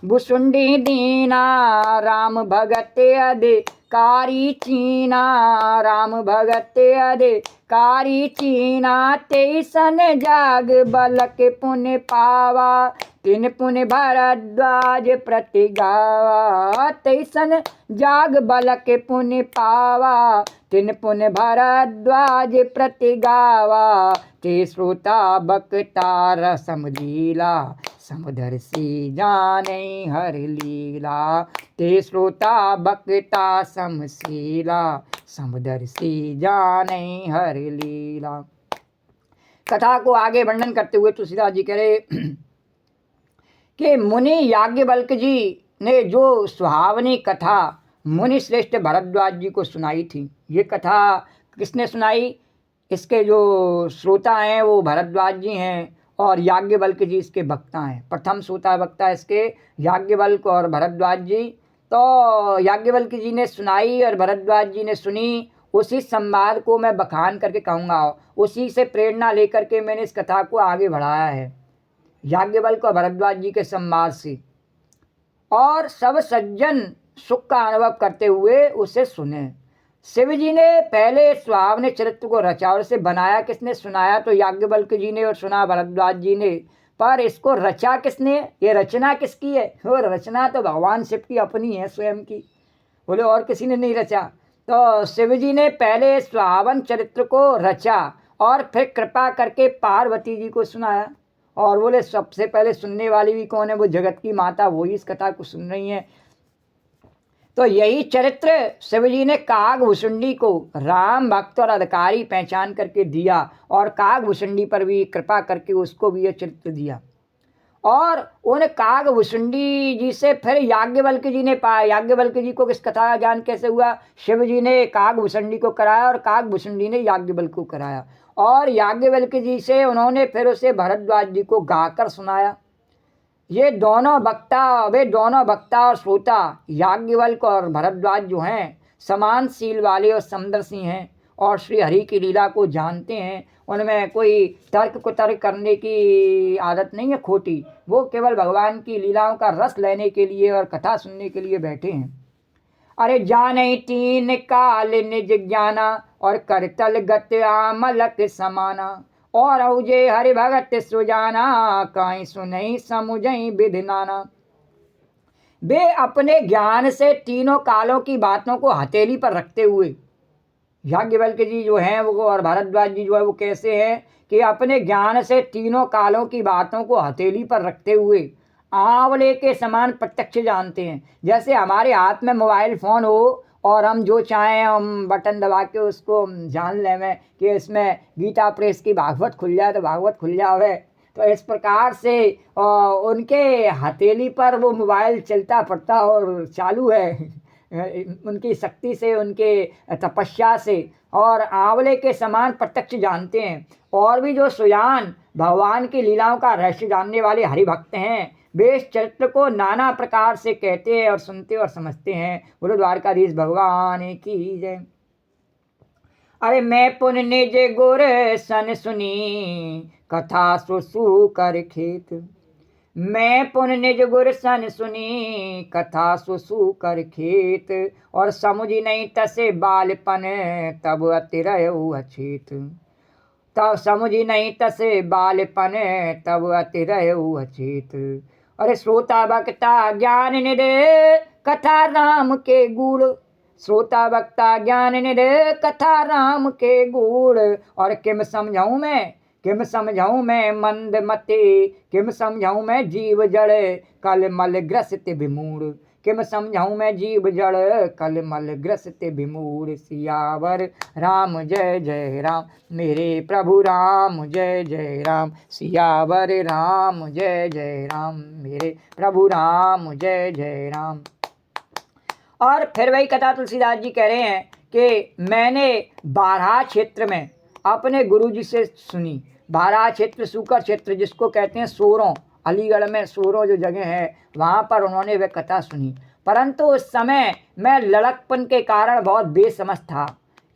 भुसुंडी दीना। राम भगत अधिकारी चीना, राम भगत अधिकारी चीना। तेसन जाग बलक पुण्य पावा, तिन पुण्य भरद्वाज प्रति गावा। तेसन जाग बलक पुण्य पावा, तिन पुण्य भरद्वाज प्रति गावा। ते श्रोता बक्ता रसम लीला, समदर्शी जाने हर लीला। ते श्रोता बक्ता समशीला, समदर्शी जाने हर लीला। कथा को आगे वर्णन करते हुए तुलसीदास जी कह रहे कि मुनि याज्ञवल्क्य जी ने जो सुहावनी कथा मुनि श्रेष्ठ भरद्वाज जी को सुनाई थी। ये कथा किसने सुनाई? इसके जो श्रोता हैं वो भरद्वाज जी हैं और याज्ञवल्क्य जी इसके वक्ता हैं। प्रथम श्रोता वक्ता इसके याज्ञवल्क्य और भरद्वाज जी। तो याज्ञवल्क्य जी ने सुनाई और भरद्वाज जी ने सुनी। उसी संवाद को मैं बखान करके कहूँगा, उसी से प्रेरणा लेकर के मैंने इस कथा को आगे बढ़ाया है, याज्ञवल्क्य और भरद्वाज जी के संवाद से। और सब सज्जन सुख का अनुभव करते हुए उसे सुने। शिव जी ने पहले सुहावने चरित्र को रचा और इसे बनाया किसने? सुनाया तो याज्ञवल्क्य जी ने और सुना भरद्वाज जी ने। पर इसको रचा किसने? ये रचना किसकी है? वो रचना तो भगवान शिव की अपनी है, स्वयं की। बोले और किसी ने नहीं रचा। तो शिव जी ने पहले सुहावन चरित्र को रचा और फिर कृपा करके पार्वती जी को सुनाया। और बोले सबसे पहले सुनने वाली भी कौन है? वो जगत की माता, वही इस कथा को सुन रही हैं। तो यही चरित्र शिव जी ने कागभूषुंडी को राम भक्त और अधिकारी पहचान करके दिया और कागभूषुंडी पर भी कृपा करके उसको भी यह चरित्र दिया। और उन कागभूषुंडी जी से फिर याज्ञवल्क्य जी ने पाया। याज्ञवल्क्य जी को किस कथा का ज्ञान कैसे हुआ? शिव जी ने कागभूषुंडी को कराया और कागभूषुंडी ने याज्ञवल्क्य को कराया। और याज्ञवल्क्य जी से उन्होंने फिर उसे भरद्वाज जी को गाकर सुनाया। ये दोनों वक्ता, वे दोनों वक्ता और श्रोता याज्ञवल्क्य और भरद्वाज जो हैं समान शील वाले और समदर्शी हैं और श्री हरि की लीला को जानते हैं। उनमें कोई तर्क कुतर्क करने की आदत नहीं है खोटी। वो केवल भगवान की लीलाओं का रस लेने के लिए और कथा सुनने के लिए बैठे हैं। अरे जाने तीन काल निज ज्ञाना और करतल गत आमलक समाना और औजे हरि भगत सुजाना काई सुनई समुझई विधि नाना। वे अपने ज्ञान से तीनों कालों की बातों को हथेली पर रखते हुए, याज्ञवल्क्य जी जो हैं वो और भरद्वाज जी जो है वो कैसे हैं कि अपने ज्ञान से तीनों कालों की बातों को हथेली पर रखते हुए आंवले के समान प्रत्यक्ष जानते हैं। जैसे हमारे हाथ में मोबाइल फ़ोन हो और हम जो चाहें हम बटन दबा के उसको जान लें कि इसमें गीता प्रेस की भागवत खुल जाए तो भागवत खुल जावे। तो इस प्रकार से उनके हथेली पर वो मोबाइल चलता पड़ता और चालू है उनकी शक्ति से, उनके तपस्या से, और आंवले के समान प्रत्यक्ष जानते हैं। और भी जो सुजान भगवान की लीलाओं का रहस्य जानने वाले हरिभक्त हैं वे इस चरित्र को नाना प्रकार से कहते हैं और सुनते और समझते हैं। बोलो द्वारकाधीश भगवान की जय। अरे मैं पुन निज गुर सन सुनी कथा सुसु कर खेत। मैं पुन निज गुर सन सुनी कथा सुसु कर खेत और समुझी नहीं तसे बालपन तब अति रहु अछेत। तब समुझी नहीं तसे बालपन तब अति रहु अछेत। अरे श्रोता वक्ता ज्ञान निधे कथा राम के गुण। श्रोता वक्ता ज्ञान निधे कथा राम के गुण। और किम समझाऊँ मैं, किम समझाऊँ मैं मंद मते, किम समझाऊँ मैं जीव जड़ कल मल ग्रसित विमूढ़। किम समझाऊँ मैं जीव जड़ कल मल ग्रसित विमूढ़। सियावर राम जय जय राम, मेरे प्रभु राम जय जय राम। सियावर राम जय जय राम, मेरे प्रभु राम जय जय राम। और फिर वही कथा तुलसीदास जी कह रहे हैं कि मैंने बारहा क्षेत्र में अपने गुरु जी से सुनी। बारहा क्षेत्र सूकर क्षेत्र जिसको कहते हैं सोरों, अलीगढ़ में सोरों जो जगह है वहाँ पर उन्होंने वह कथा सुनी। परंतु उस समय मैं लड़कपन के कारण बहुत बेसमझ था,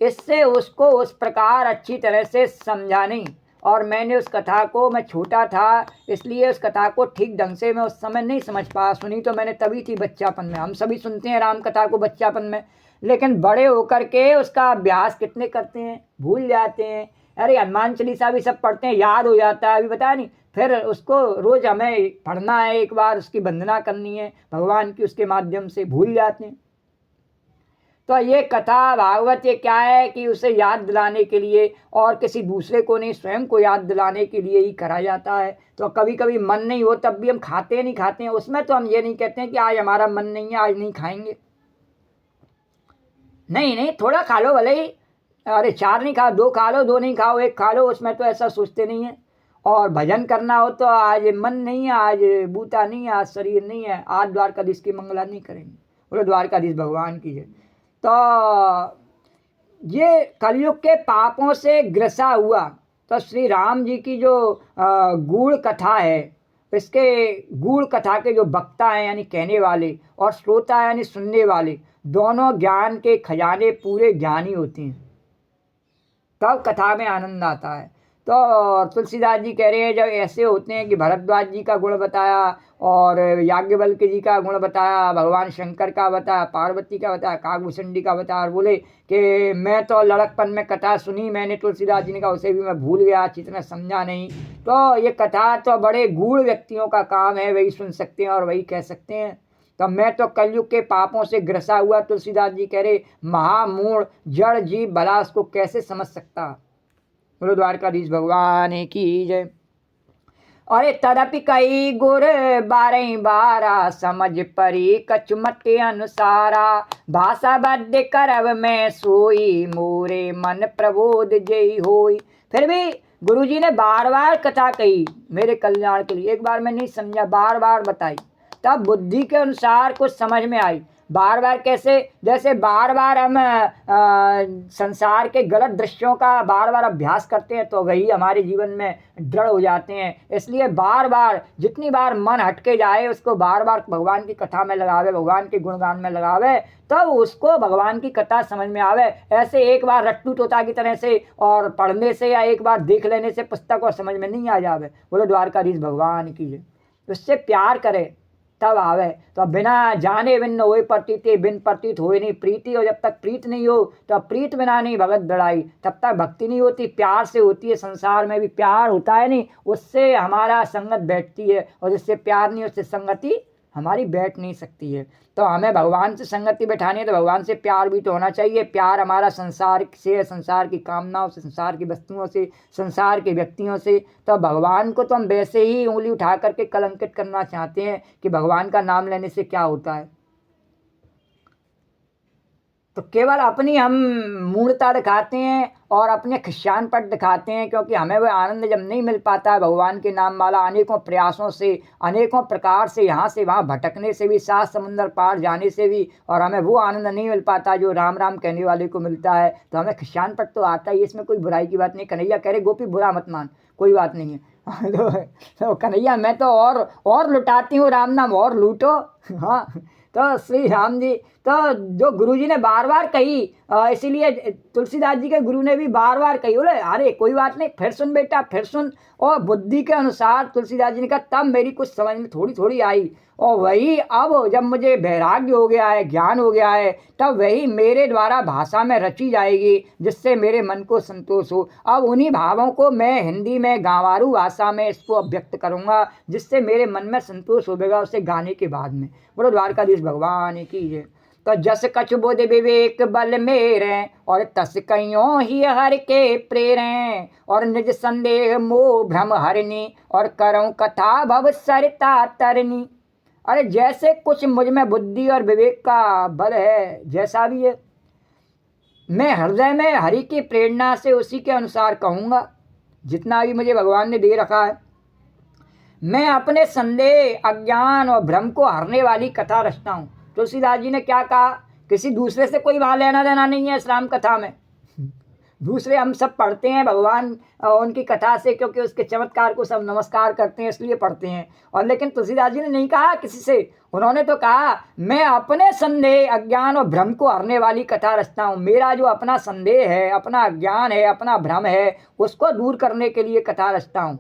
इससे उसको उस प्रकार अच्छी तरह से समझा नहीं। और मैंने उस कथा को, मैं छोटा था इसलिए उस कथा को ठीक ढंग से मैं उस समय नहीं समझ पाया। सुनी तो मैंने तभी थी बच्चापन में। हम सभी सुनते हैं राम कथा को बच्चापन में, लेकिन बड़े होकर के उसका अभ्यास कितने करते हैं, भूल जाते हैं। अरे हनुमान चालीसा भी सब पढ़ते हैं, याद हो जाता है, अभी बताया नहीं। फिर उसको रोज़ हमें पढ़ना है, एक बार उसकी वंदना करनी है भगवान की, उसके माध्यम से भूल जाते हैं। तो ये कथा भागवत ये क्या है कि उसे याद दिलाने के लिए और किसी दूसरे को नहीं, स्वयं को याद दिलाने के लिए ही करा जाता है। तो कभी कभी मन नहीं हो तब भी हम खाते हैं, उसमें तो हम ये नहीं कहते हैं कि आज हमारा मन नहीं है आज नहीं खाएंगे। नहीं नहीं, थोड़ा खा लो भले ही, अरे 4 नहीं खाओ, 2 खा लो, 2 नहीं खाओ, 1 खा लो, उसमें तो ऐसा सोचते नहीं है। और भजन करना हो तो आज मन नहीं है, आज बूता नहीं है, आज शरीर नहीं है, आज द्वारकाधीश की मंगला नहीं करेंगे। बोलो द्वारकाधीश भगवान की जय। तो ये कलयुग के पापों से ग्रसा हुआ, तो श्री राम जी की जो गूढ़ कथा है, इसके गूढ़ कथा के जो वक्ता हैं यानी कहने वाले, और श्रोता यानी सुनने वाले, दोनों ज्ञान के खजाने पूरे ज्ञानी होते हैं, तब कथा में आनंद आता है। तो तुलसीदास जी कह रहे हैं, जब ऐसे होते हैं कि भरद्वाज जी का गुण बताया और याज्ञवल्क्य जी का गुण बताया, भगवान शंकर का बताया, पार्वती का बताया, काकभूषण जी का बताया, और बोले कि मैं तो लड़कपन में कथा सुनी मैंने, तुलसीदास जी ने कहा उसे भी मैं भूल गया, चितना समझा नहीं। तो ये कथा तो बड़े गूढ़ व्यक्तियों का काम है, वही सुन सकते हैं और वही कह सकते हैं। तो मैं तो कलयुग के पापों से ग्रसा हुआ, तुलसीदास जी कह रहे, महामूढ़ जड़ जीव भला उसको कैसे समझ सकता। बोलो द्वारकाधीश भगवान की जय। अरे तदपि कई गुर 12 समझ परी कछुमत के अनुसारा, भाषा बद्ध करब में सोई, मोरे मन प्रबोध जय होई। फिर भी गुरुजी ने बार बार कथा कही मेरे कल्याण के लिए, एक बार मैं नहीं समझा, बार बार बताई, तब बुद्धि के अनुसार कुछ समझ में आई। बार बार कैसे, जैसे बार बार हम संसार के गलत दृश्यों का बार बार अभ्यास करते हैं तो वही हमारे जीवन में दृढ़ हो जाते हैं। इसलिए बार बार जितनी बार मन हटके जाए उसको बार बार भगवान की कथा में लगावे, भगवान के गुणगान में लगावे, तब उसको भगवान की कथा समझ में आवे। ऐसे एक बार रट्टू तोता की तरह से और पढ़ने से या एक बार देख लेने से पुस्तक और समझ में नहीं आ जावे। बोलो द्वारकाधीश भगवान की जय। उससे प्यार करे तब आवे। तो बिना जाने बिन होए प्रतीति, बिन प्रतीत होए नहीं प्रीति, और जब तक प्रीत नहीं हो तो प्रीत बिना नहीं भगत दड़ाई, तब तक भक्ति नहीं होती। प्यार से होती है, संसार में भी प्यार होता है नहीं, उससे हमारा संगत बैठती है, और जिससे प्यार नहीं उससे संगति हमारी बैठ नहीं सकती है। तो हमें भगवान से संगति बैठानी है तो भगवान से प्यार भी तो होना चाहिए। प्यार हमारा संसार से, संसार की कामनाओं से, संसार की वस्तुओं से, संसार के व्यक्तियों से। तो भगवान को तो हम वैसे ही उंगली उठा करके कलंकित करना चाहते हैं कि भगवान का नाम लेने से क्या होता है। तो केवल अपनी हम मूर्खता दिखाते हैं और अपने खिस्यानपट दिखाते हैं, क्योंकि हमें वह आनंद जब नहीं मिल पाता है भगवान के नाम वाला, अनेकों प्रयासों से, अनेकों प्रकार से, यहाँ से वहाँ भटकने से भी, 7 समुंदर पार जाने से भी, और हमें वो आनंद नहीं मिल पाता जो राम राम कहने वाले को मिलता है, तो हमें खिस्यानपट तो आता ही, इसमें कोई बुराई की बात नहीं। कन्हैया कह रहे गोपी बुरा मत मान, कोई बात नहीं है। तो कन्हैया मैं तो और लुटाती हूँ राम नाम, और लूटो। हाँ, तो श्री राम जी तो जो गुरुजी ने बार बार कही, इसीलिए तुलसीदास जी के गुरु ने भी बार बार कही। बोले अरे कोई बात नहीं, फिर सुन बेटा, फिर सुन। और बुद्धि के अनुसार तुलसीदास जी ने कहा, तब मेरी कुछ समझ में थोड़ी थोड़ी आई, और वही अब जब मुझे वैराग्य हो गया है, ज्ञान हो गया है, तब वही मेरे द्वारा भाषा में रची जाएगी जिससे मेरे मन को संतोष हो। अब उन्हीं भावों को मैं हिंदी में गांवारू भाषा में इसको अभिव्यक्त करूँगा जिससे मेरे मन में संतोष होगा उसे गाने के बाद में। बोलो द्वारकाधीश भगवान की जय। तो जस कछु बुध विवेक बल मेरे, और तस कहियों ही हर के प्रेरें, और निज संदेह मोह भ्रम हरनी, और करऊं कथा भव सरिता तरनी। अरे जैसे कुछ मुझ में बुद्धि और विवेक का बल है, जैसा भी है, मैं हृदय में हरि की प्रेरणा से उसी के अनुसार कहूँगा जितना भी मुझे भगवान ने दे रखा है। मैं अपने संदेह, अज्ञान और भ्रम को हरने वाली कथा रचता हूँ। तुलसीदास जी ने क्या कहा, किसी दूसरे से कोई वहाँ लेना देना नहीं है इस राम कथा में। दूसरे हम सब पढ़ते हैं भगवान उनकी कथा से, क्योंकि उसके चमत्कार को सब नमस्कार करते हैं इसलिए पढ़ते हैं। और लेकिन तुलसीदास जी ने नहीं कहा किसी से, उन्होंने तो कहा मैं अपने संदेह, अज्ञान और भ्रम को हरने वाली कथा रचता हूँ। मेरा जो अपना संदेह है, अपना अज्ञान है, अपना भ्रम है, उसको दूर करने के लिए कथा रचता हूँ।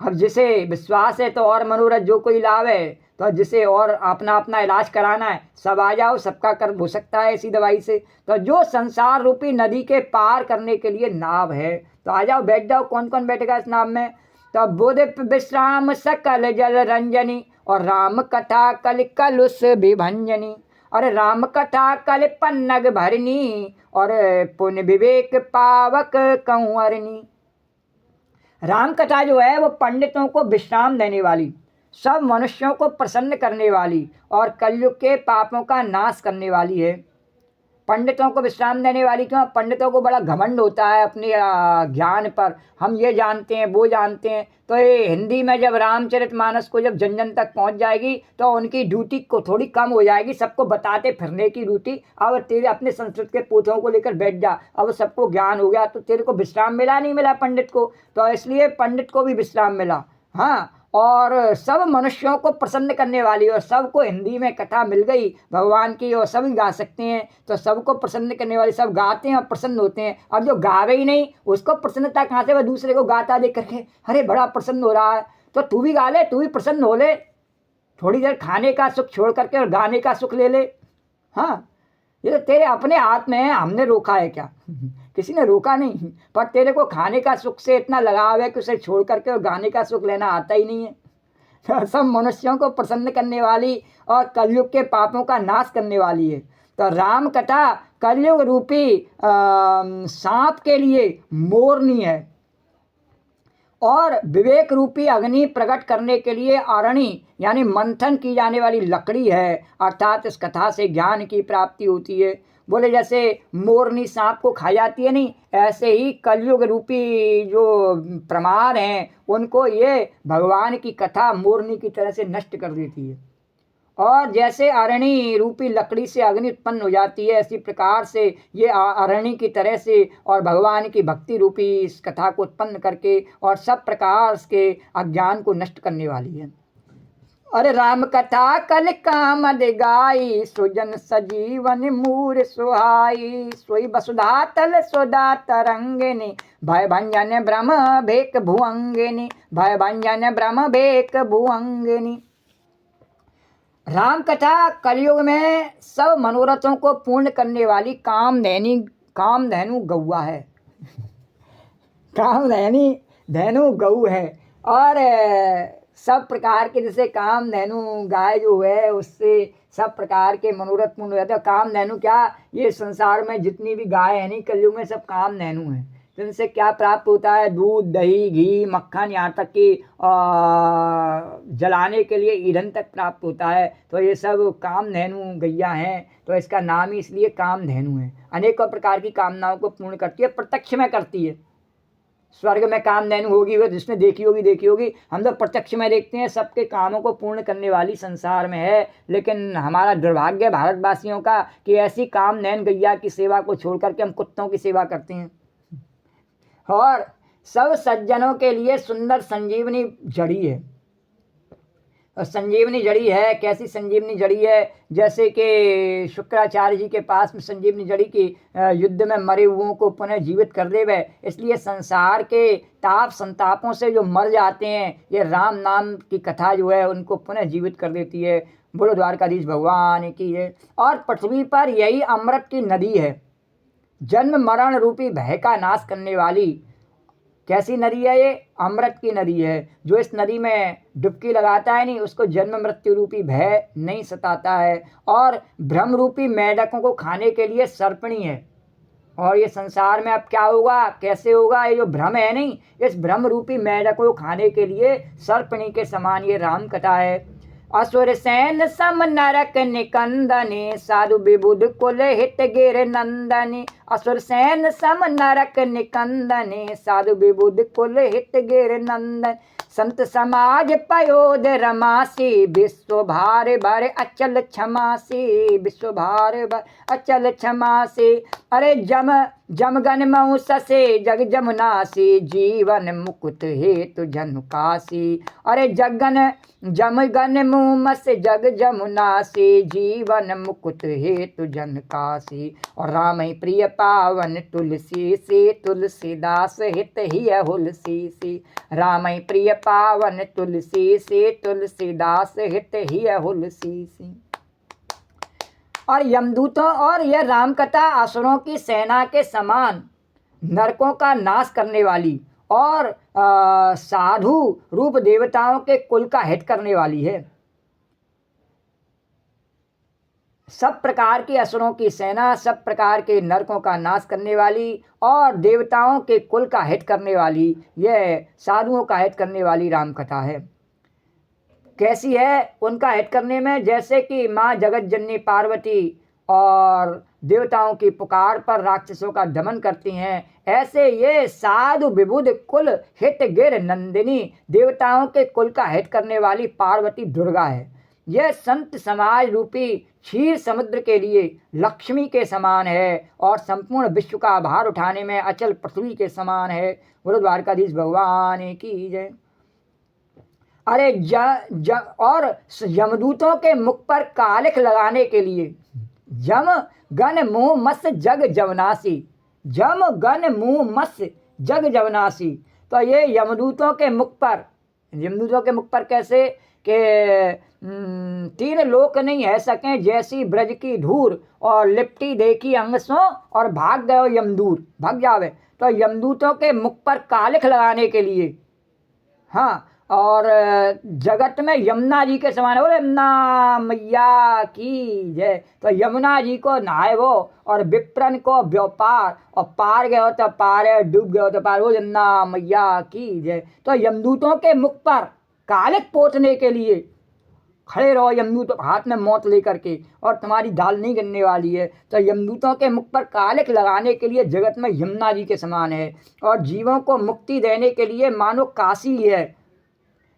अब जिसे विश्वास है तो और मनोरथ जो कोई लाभ है, तो जिसे और अपना अपना इलाज कराना है, सब आ जाओ, सबका कर हो सकता है इसी दवाई से। तो जो संसार रूपी नदी के पार करने के लिए नाव है, तो आ जाओ, बैठ जाओ। कौन कौन बैठेगा इस नाव में? तो बुध विश्राम सकल जल रंजनी, और राम कथा कल कलुष विभंजनी। अरे राम कथा कल पन्नग भरनी, और पुण्य विवेक पावक कंवरनी। राम कथा जो है वो पंडितों को विश्राम देने वाली, सब मनुष्यों को प्रसन्न करने वाली, और कलयुग के पापों का नाश करने वाली है। पंडितों को विश्राम देने वाली क्यों? पंडितों को बड़ा घमंड होता है अपने ज्ञान पर, हम ये जानते हैं वो जानते हैं। तो ये हिंदी में जब रामचरितमानस को जब जन जन तक पहुंच जाएगी तो उनकी ड्यूटी को थोड़ी कम हो जाएगी, सबको बताते फिरने की ड्यूटी। अब तेरे अपने संस्कृत के पोथों को लेकर बैठ जा, अब सबको ज्ञान हो गया, तो तेरे को विश्राम मिला नहीं मिला पंडित को? तो इसलिए पंडित को भी विश्राम मिला। हाँ, और सब मनुष्यों को प्रसन्न करने वाली, और सबको हिंदी में कथा मिल गई भगवान की और सभी गा सकते हैं, तो सबको प्रसन्न करने वाली, सब गाते हैं और प्रसन्न होते हैं। अब जो गावे ही नहीं उसको प्रसन्नता कहाँ से? वह दूसरे को गाता देख करके अरे बड़ा प्रसन्न हो रहा है, तो तू भी गा ले, तू भी प्रसन्न हो ले, थोड़ी देर खाने का सुख छोड़ करके और गाने का सुख ले ले। हाँ, ये तो तेरे अपने हाथ में है, हमने रोका है क्या? किसी ने रोका नहीं, पर तेरे को खाने का सुख से इतना लगाव है कि उसे छोड़ करके और गाने का सुख लेना आता ही नहीं है। सब मनुष्यों को प्रसन्न करने वाली और कलयुग के पापों का नाश करने वाली है। तो राम कथा कलयुग रूपी सांप के लिए मोरनी है, और विवेक रूपी अग्नि प्रकट करने के लिए अरणी यानी मंथन की जाने वाली लकड़ी है। अर्थात इस कथा से ज्ञान की प्राप्ति होती है। बोले जैसे मोरनी सांप को खा जाती है नहीं, ऐसे ही कलयुग रूपी जो प्रमाद हैं उनको ये भगवान की कथा मोरनी की तरह से नष्ट कर देती है। और जैसे अरणी रूपी लकड़ी से अग्नि उत्पन्न हो जाती है, इसी प्रकार से ये अरणी की तरह से और भगवान की भक्ति रूपी इस कथा को उत्पन्न करके और सब प्रकार के अज्ञान को नष्ट करने वाली है। अरे राम कथा कल कामद गाई, सुजन सजीवन मूर सुहाई, सोई वसुधा तल सोदा तरंगिनी, भय भंजन ब्रह्म भेक भुअंगिनी, भय भंजन ब्रह्म भेक भुअंगिनी। राम कथा कलयुग में सब मनोरथों को पूर्ण करने वाली कामधेनु गौआ है। कामधेनु गऊ है, और सब प्रकार के जैसे कामधेनु गाय जो है उससे सब प्रकार के मनोरथ पूर्ण हो जाते हैं। कामधेनु क्या, ये संसार में जितनी भी गाय है नहीं कलयुग में सब कामधेनु हैं। जिनसे क्या प्राप्त होता है? दूध, दही, घी, मक्खन, यहाँ तक कि जलाने के लिए ईंधन तक प्राप्त होता है। तो ये सब कामधेनु गैया हैं, तो इसका नाम ही इसलिए कामधेनु है। अनेकों प्रकार की कामनाओं को पूर्ण करती है, प्रत्यक्ष में करती है। स्वर्ग में कामधेनु होगी, वो जिसने देखी होगी। हम तो प्रत्यक्ष में देखते हैं, सबके कामों को पूर्ण करने वाली संसार में है। लेकिन हमारा दुर्भाग्य भारतवासियों का कि ऐसी कामधेनु गैया की सेवा को छोड़ करके हम कुत्तों की सेवा करते हैं। और सब सज्जनों के लिए सुंदर संजीवनी जड़ी है। और संजीवनी जड़ी है, कैसी संजीवनी जड़ी है? जैसे कि शुक्राचार्य जी के पास में संजीवनी जड़ी की युद्ध में मरे हुओं को पुनः जीवित कर देवे। इसलिए संसार के ताप संतापों से जो मर जाते हैं, ये राम नाम की कथा जो है उनको पुनः जीवित कर देती है। बोलो द्वारकाधीश भगवान की है। और पृथ्वी पर यही अमृत की नदी है, जन्म मरण रूपी भय का नाश करने वाली। कैसी नदी है ये? अमृत की नदी है। जो इस नदी में डुबकी लगाता है नहीं, उसको जन्म मृत्यु रूपी भय नहीं सताता है। और भ्रम रूपी मेढकों को खाने के लिए सर्पणी है। और ये संसार में अब क्या होगा, कैसे होगा? ये जो भ्रम है नहीं, इस भ्रम रूपी मेढकों को खाने के लिए सर्पणी के समान ये राम कथा है। असुर सैन सम नरक निकंदनी, साधु विबुध कुल हित गिर नंदनी। असुर सैन सम नरक निकंदनी, साधु विबुध कुल हित गिर नंदन। संत समाज पयोध रमासी, विश्व भार भर अचल क्षमासी, विश्व भार भर अचल क्षमासी। अरे जमगन मऊ ससे जग जमुनासी, जीवन मुकुट हेतु जनुकासी। अरे जमगन मुँह से जग जमुनासी, जीवन मुकुट हेतु जनकासी। और राम ही प्रिय पावन तुलसी से, तुलसीदास हित ही हुलसी सी। राम ही प्रिय पावन तुलसी से, तुलसीदास हित ही हुलसी सी। और यमदूतों और यह राम कथा असुरों की सेना के समान नरकों का नाश करने वाली और साधु रूप देवताओं के कुल का हित करने वाली है। सब प्रकार के असुरों की सेना, सब प्रकार के नरकों का नाश करने वाली और देवताओं के कुल का हित करने वाली, यह साधुओं का हित करने वाली राम कथा है। कैसी है उनका हित करने में? जैसे कि माँ जगत जननी पार्वती और देवताओं की पुकार पर राक्षसों का दमन करती हैं, ऐसे ये साधु विबुध कुल हित गिर नंदिनी देवताओं के कुल का हित करने वाली पार्वती दुर्गा है। यह संत समाज रूपी क्षीर समुद्र के लिए लक्ष्मी के समान है और संपूर्ण विश्व का भार उठाने में अचल पृथ्वी के समान है। बोलो द्वारकाधीश भगवान की जय। अरे और यमदूतों के मुख पर कालिख लगाने के लिए जम गन मुंह मस जग जवनासी, जम गन मुंह मस जग जवनासी। तो ये यमदूतों के मुख पर कैसे कि तीन लोक नहीं है सकें जैसी ब्रज की धूर, और लिपटी देखी अंगसों और भाग गयो यमदूत, भाग जावे। तो यमदूतों के मुख पर कालिख लगाने के लिए, हाँ, और जगत में यमुना जी के समान है। बोले यमुना मैया की जय। तो यमुना जी को नहाए वो, और विप्रन को व्यापार, और पार गए हो तो पार है, डूब गए हो तो पार। वो यमुना मैया की जय। तो यमदूतों के मुख पर कालिख पोतने के लिए खड़े रहो यमदूत हाथ में मौत लेकर के, और तुम्हारी दाल नहीं गिरने वाली है। तो यमदूतों के मुख पर कालिख लगाने के लिए जगत में यमुना जी के समान है, और जीवों को मुक्ति देने के लिए मानो काशी है।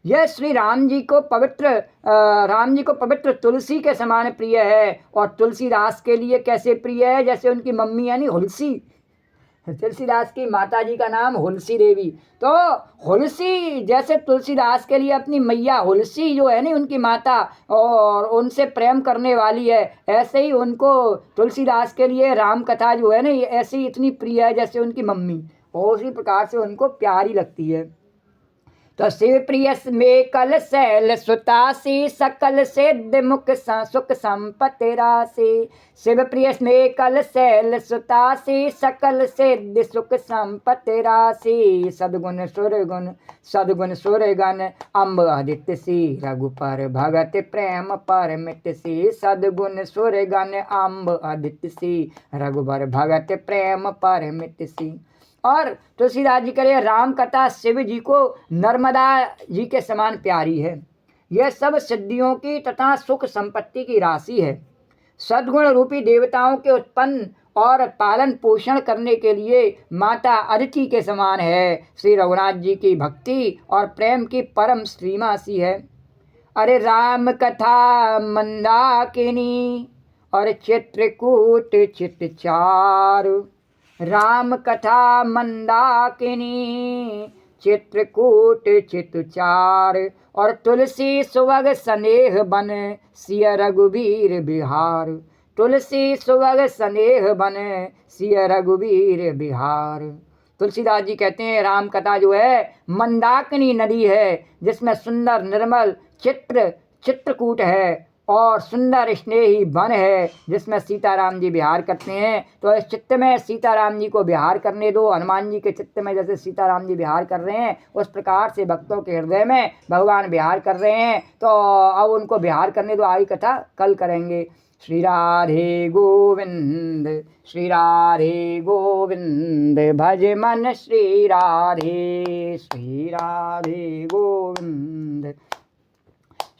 यह श्री राम जी को पवित्र तुलसी के समान प्रिय है, और तुलसीदास के लिए कैसे प्रिय है, जैसे उनकी मम्मी यानी हुलसी। तुलसीदास की माता जी का नाम हुलसी देवी। तो हुलसी जैसे तुलसीदास के लिए अपनी मैया हुलसी जो है ना उनकी माता, और उनसे प्रेम करने वाली है, ऐसे ही उनको तुलसीदास के लिए राम कथा जो है ना ऐसे ही इतनी प्रिय है जैसे उनकी मम्मी, और उसी प्रकार से उनको प्यारी लगती है। तो शिव प्रिय में कल शैल सुतासी, सकल सिद्ध मुख सुख संपत्ति राशि। शिव प्रिय में कल शैल सुतासी, सकल सिद्ध सुख संपत्ति राशि। सदगुण सुरगुण अम्ब आदित्य सी, रघुपर भगत प्रेम परमित सी। सदगुण सुरगुण अम्ब आदित्य सी, रघुबर भगत प्रेम परमित सी। और तुलसीदास जी करे राम कथा शिव जी को नर्मदा जी के समान प्यारी है। यह सब सिद्धियों की तथा सुख संपत्ति की राशि है। सद्गुण रूपी देवताओं के उत्पन्न और पालन पोषण करने के लिए माता अदिति के समान है। श्री रघुनाथ जी की भक्ति और प्रेम की परम सीमा सी है। अरे राम कथा मंदाकिनी और चित्रकूट चितचार, राम कथा मंदाकिनी चित्रकूट चितचार। और तुलसी सुवग स्नेह बन सिय रघुवीर बिहार, तुलसी सुवग स्नेह बन सिय रघुवीर बिहार। तुलसीदास जी कहते हैं राम कथा जो है मंदाकिनी नदी है, जिसमें सुंदर निर्मल चित्रकूट है, और सुंदर स्नेही वन है, जिसमें सीताराम जी विहार करते हैं। तो इस चित्त में सीताराम जी को विहार करने दो। हनुमान जी के चित्त में जैसे सीताराम जी विहार कर रहे हैं, उस प्रकार से भक्तों के हृदय में भगवान विहार कर रहे हैं। तो अब उनको विहार करने दो। आगे कथा कल करेंगे। श्री राधे गोविंद, श्री राधे गोविंद, भज मन श्री राधे, श्री राधे गोविंद,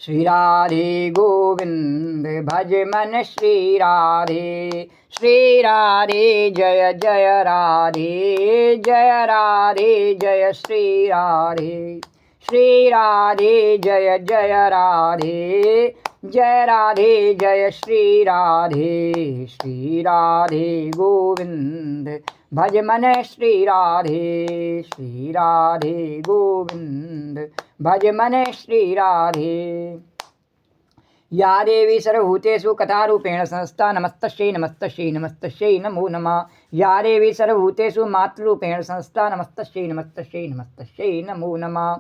श्री राधे गोविंद, भज मन श्री राधे। श्री राधे जय जय राधे, जय राधे जय श्री राधे। श्री राधे जय जय राधे, जय राधे जय श्री राधे। श्री राधे गोविंद, भज मन श्री राधे, श्री राधे गोविंद, भज मन श्री राधे। या देवी सर्वभूतेषु कथारूपेण संस्था, नमस्तस्यै नमस्तस्यै नमस्तस्यै नमो नमः। या देवी सर्वभूतेषु मातृरूपेण संस्था, नमस्तस्यै नमस्तस्यै नमस्तस्यै नमो नमः।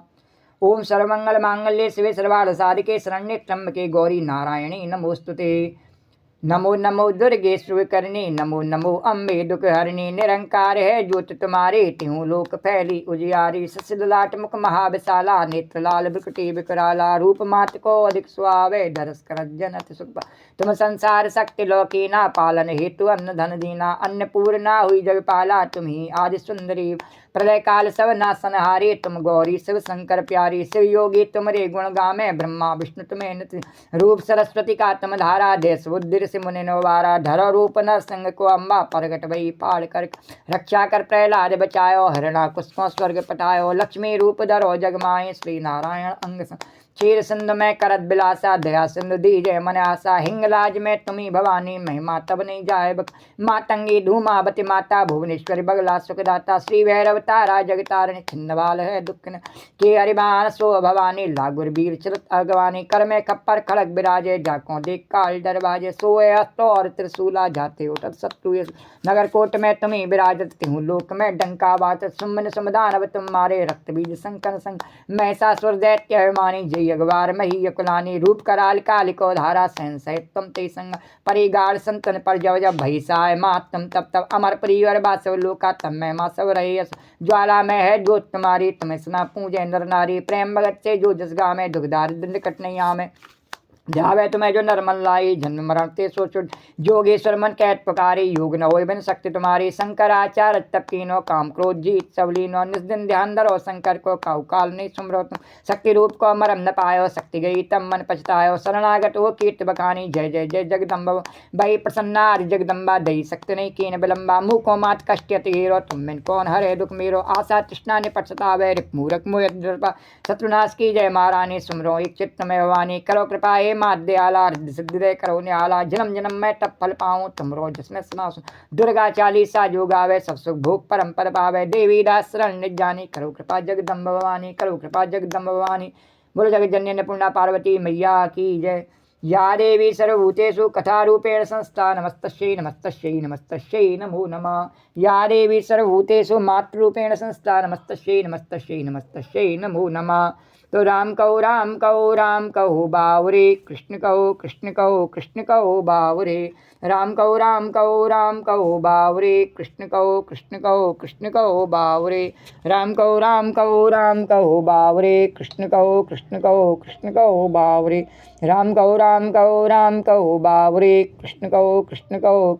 ओम सर्वमंगल मांगल्ये शिवे सर्वार्थ साधिके शरण्ये त्र्यंबके गौरी नारायणी नमोस्तुते। नमो नमो दुर्गे शुभकर्णी, नमो नमो अम्बे दुख हरणी। निरंकार है ज्योत तुम्हारे, त्यों लोक फैली उजियारी। ससिलाट मुख महाविशाला, नेत्र लाल बिकटी विकराला। रूप मात को अधिक सुहावे, दरस कर जनत सुख। तुम संसार शक्ति लौकीना, पालन हेतु अन्न धन दीना। अन्नपूर्णा हुई जगपाला, तुम ही आदि सुंदरी। प्रलय काल सब नासनहारी, तुम गौरी शिव शंकर प्यारी। शिव योगी तुमरे गुण गामे, ब्रह्मा विष्णु तुम्हें नित्य। रूप सरस्वती का तुम धारा, देश बुद्धि ऋषि मुनि नवारा धरो रूप नरसिंह को अम्बा प्रगट भई पाड़ कर रक्षा कर प्रहलाद बचायो हरणा कुसुम स्वर्ग पटायो लक्ष्मी रूप धरो जगमाए श्री नारायण अंग क्षीर सिंधु में करत बिलासा दया सिंधु दीजय मन आशा हिंगलाज में तुम्ही भवानी महिमा तब नहीं जाए मातंगी धूमावती माता भुवनेश्वरी बगला सुखदाता श्री भैरव तारा जगतारिणी छिन्नवाल है दुख के हरिबान सो भवानी लागुर वीर चरत अगवानी कर में खप्पर खड़क बिराजे जाको देख काल दरवाजे सोए हस्तो और त्रिशूला जाते उठत शत्रु नगर कोट में तुम्ही विराजत तिहूँ लोक में डंका बात सुमन समुदानव तुम मारे रक्त बीज संकन संग महिषासुर दैत्य अभिमानी जय अगवार मही यकुलानी रूप कराल कालिको धारा सहन सहित तुम ते संग परिगार संतन पर जब जब भैसाय मातम तब तब अमर परिवर बासव लोका तम में मा सब रहे ज्वाला में है ज्योत तुम्हारी तुम्हें सुना पूजे नर नारी प्रेम भगत से जो जस गा में दुखदार दंड कटनैया में जावे तुम्हें जो नरमल लाई जन्म मरण ते सोचो जोगेश्वर मन कैट पुकारी योग न होय बन शक्ति तुम्हारी शंकराचार्य तप कीनो काम क्रोध जीत सबलीनो निस्दिन ध्यान धरो शंकर को काउ काल नहीं सुमरो तुम शक्ति रूप को मरम न पायो शक्ति गई तम मन पछतायो शरणागत हो कीर्त बखानी जय जय जय जगदम्ब भई प्रसन्ना जगदम्बा दई शक्ति नहीं कीन विलम्बा मुँह को मात कष्ट हीरो तुम मिन कौन हरे दुख मेरो आशा तृष्णा ने पछतावे रिप मूरख मोह शत्रुनाश की जय महारानी सुमरो एक चित्त में भवानी करो कृपा माध्य आला सिद्धि दे करो न्याला जन्म जन्म में तब फल पाऊँ तुम रोज जिसमें सुना दुर्गा चालीसा जो गावे सब सुख भोग परम पद पावे देवी दास शरण निजानी करो कृपा जगदम्ब भवानी करो कृपा जगदम्ब भवानी बोलो जगजन्य अन्नपूर्णा पार्वती मैया की जय या देवी सर्वभूतेषु कथारूपेण संस्था नमस्तस्यै नमस्तस्यै नमस्तस्यै नमो नमः या देवी सर्वभूतेषु मातृरूपेण संस्था नमस्तस्यै नमस्तस्यै नमस्तस्यै नमो नमः तो राम कहो बावरे कृष्ण कहो बावरे राम कहो बावरे कृष्ण कहो बावरे राम कहो बावरे कृष्ण कहो बावरे राम कहो बावरे कृष्ण कहो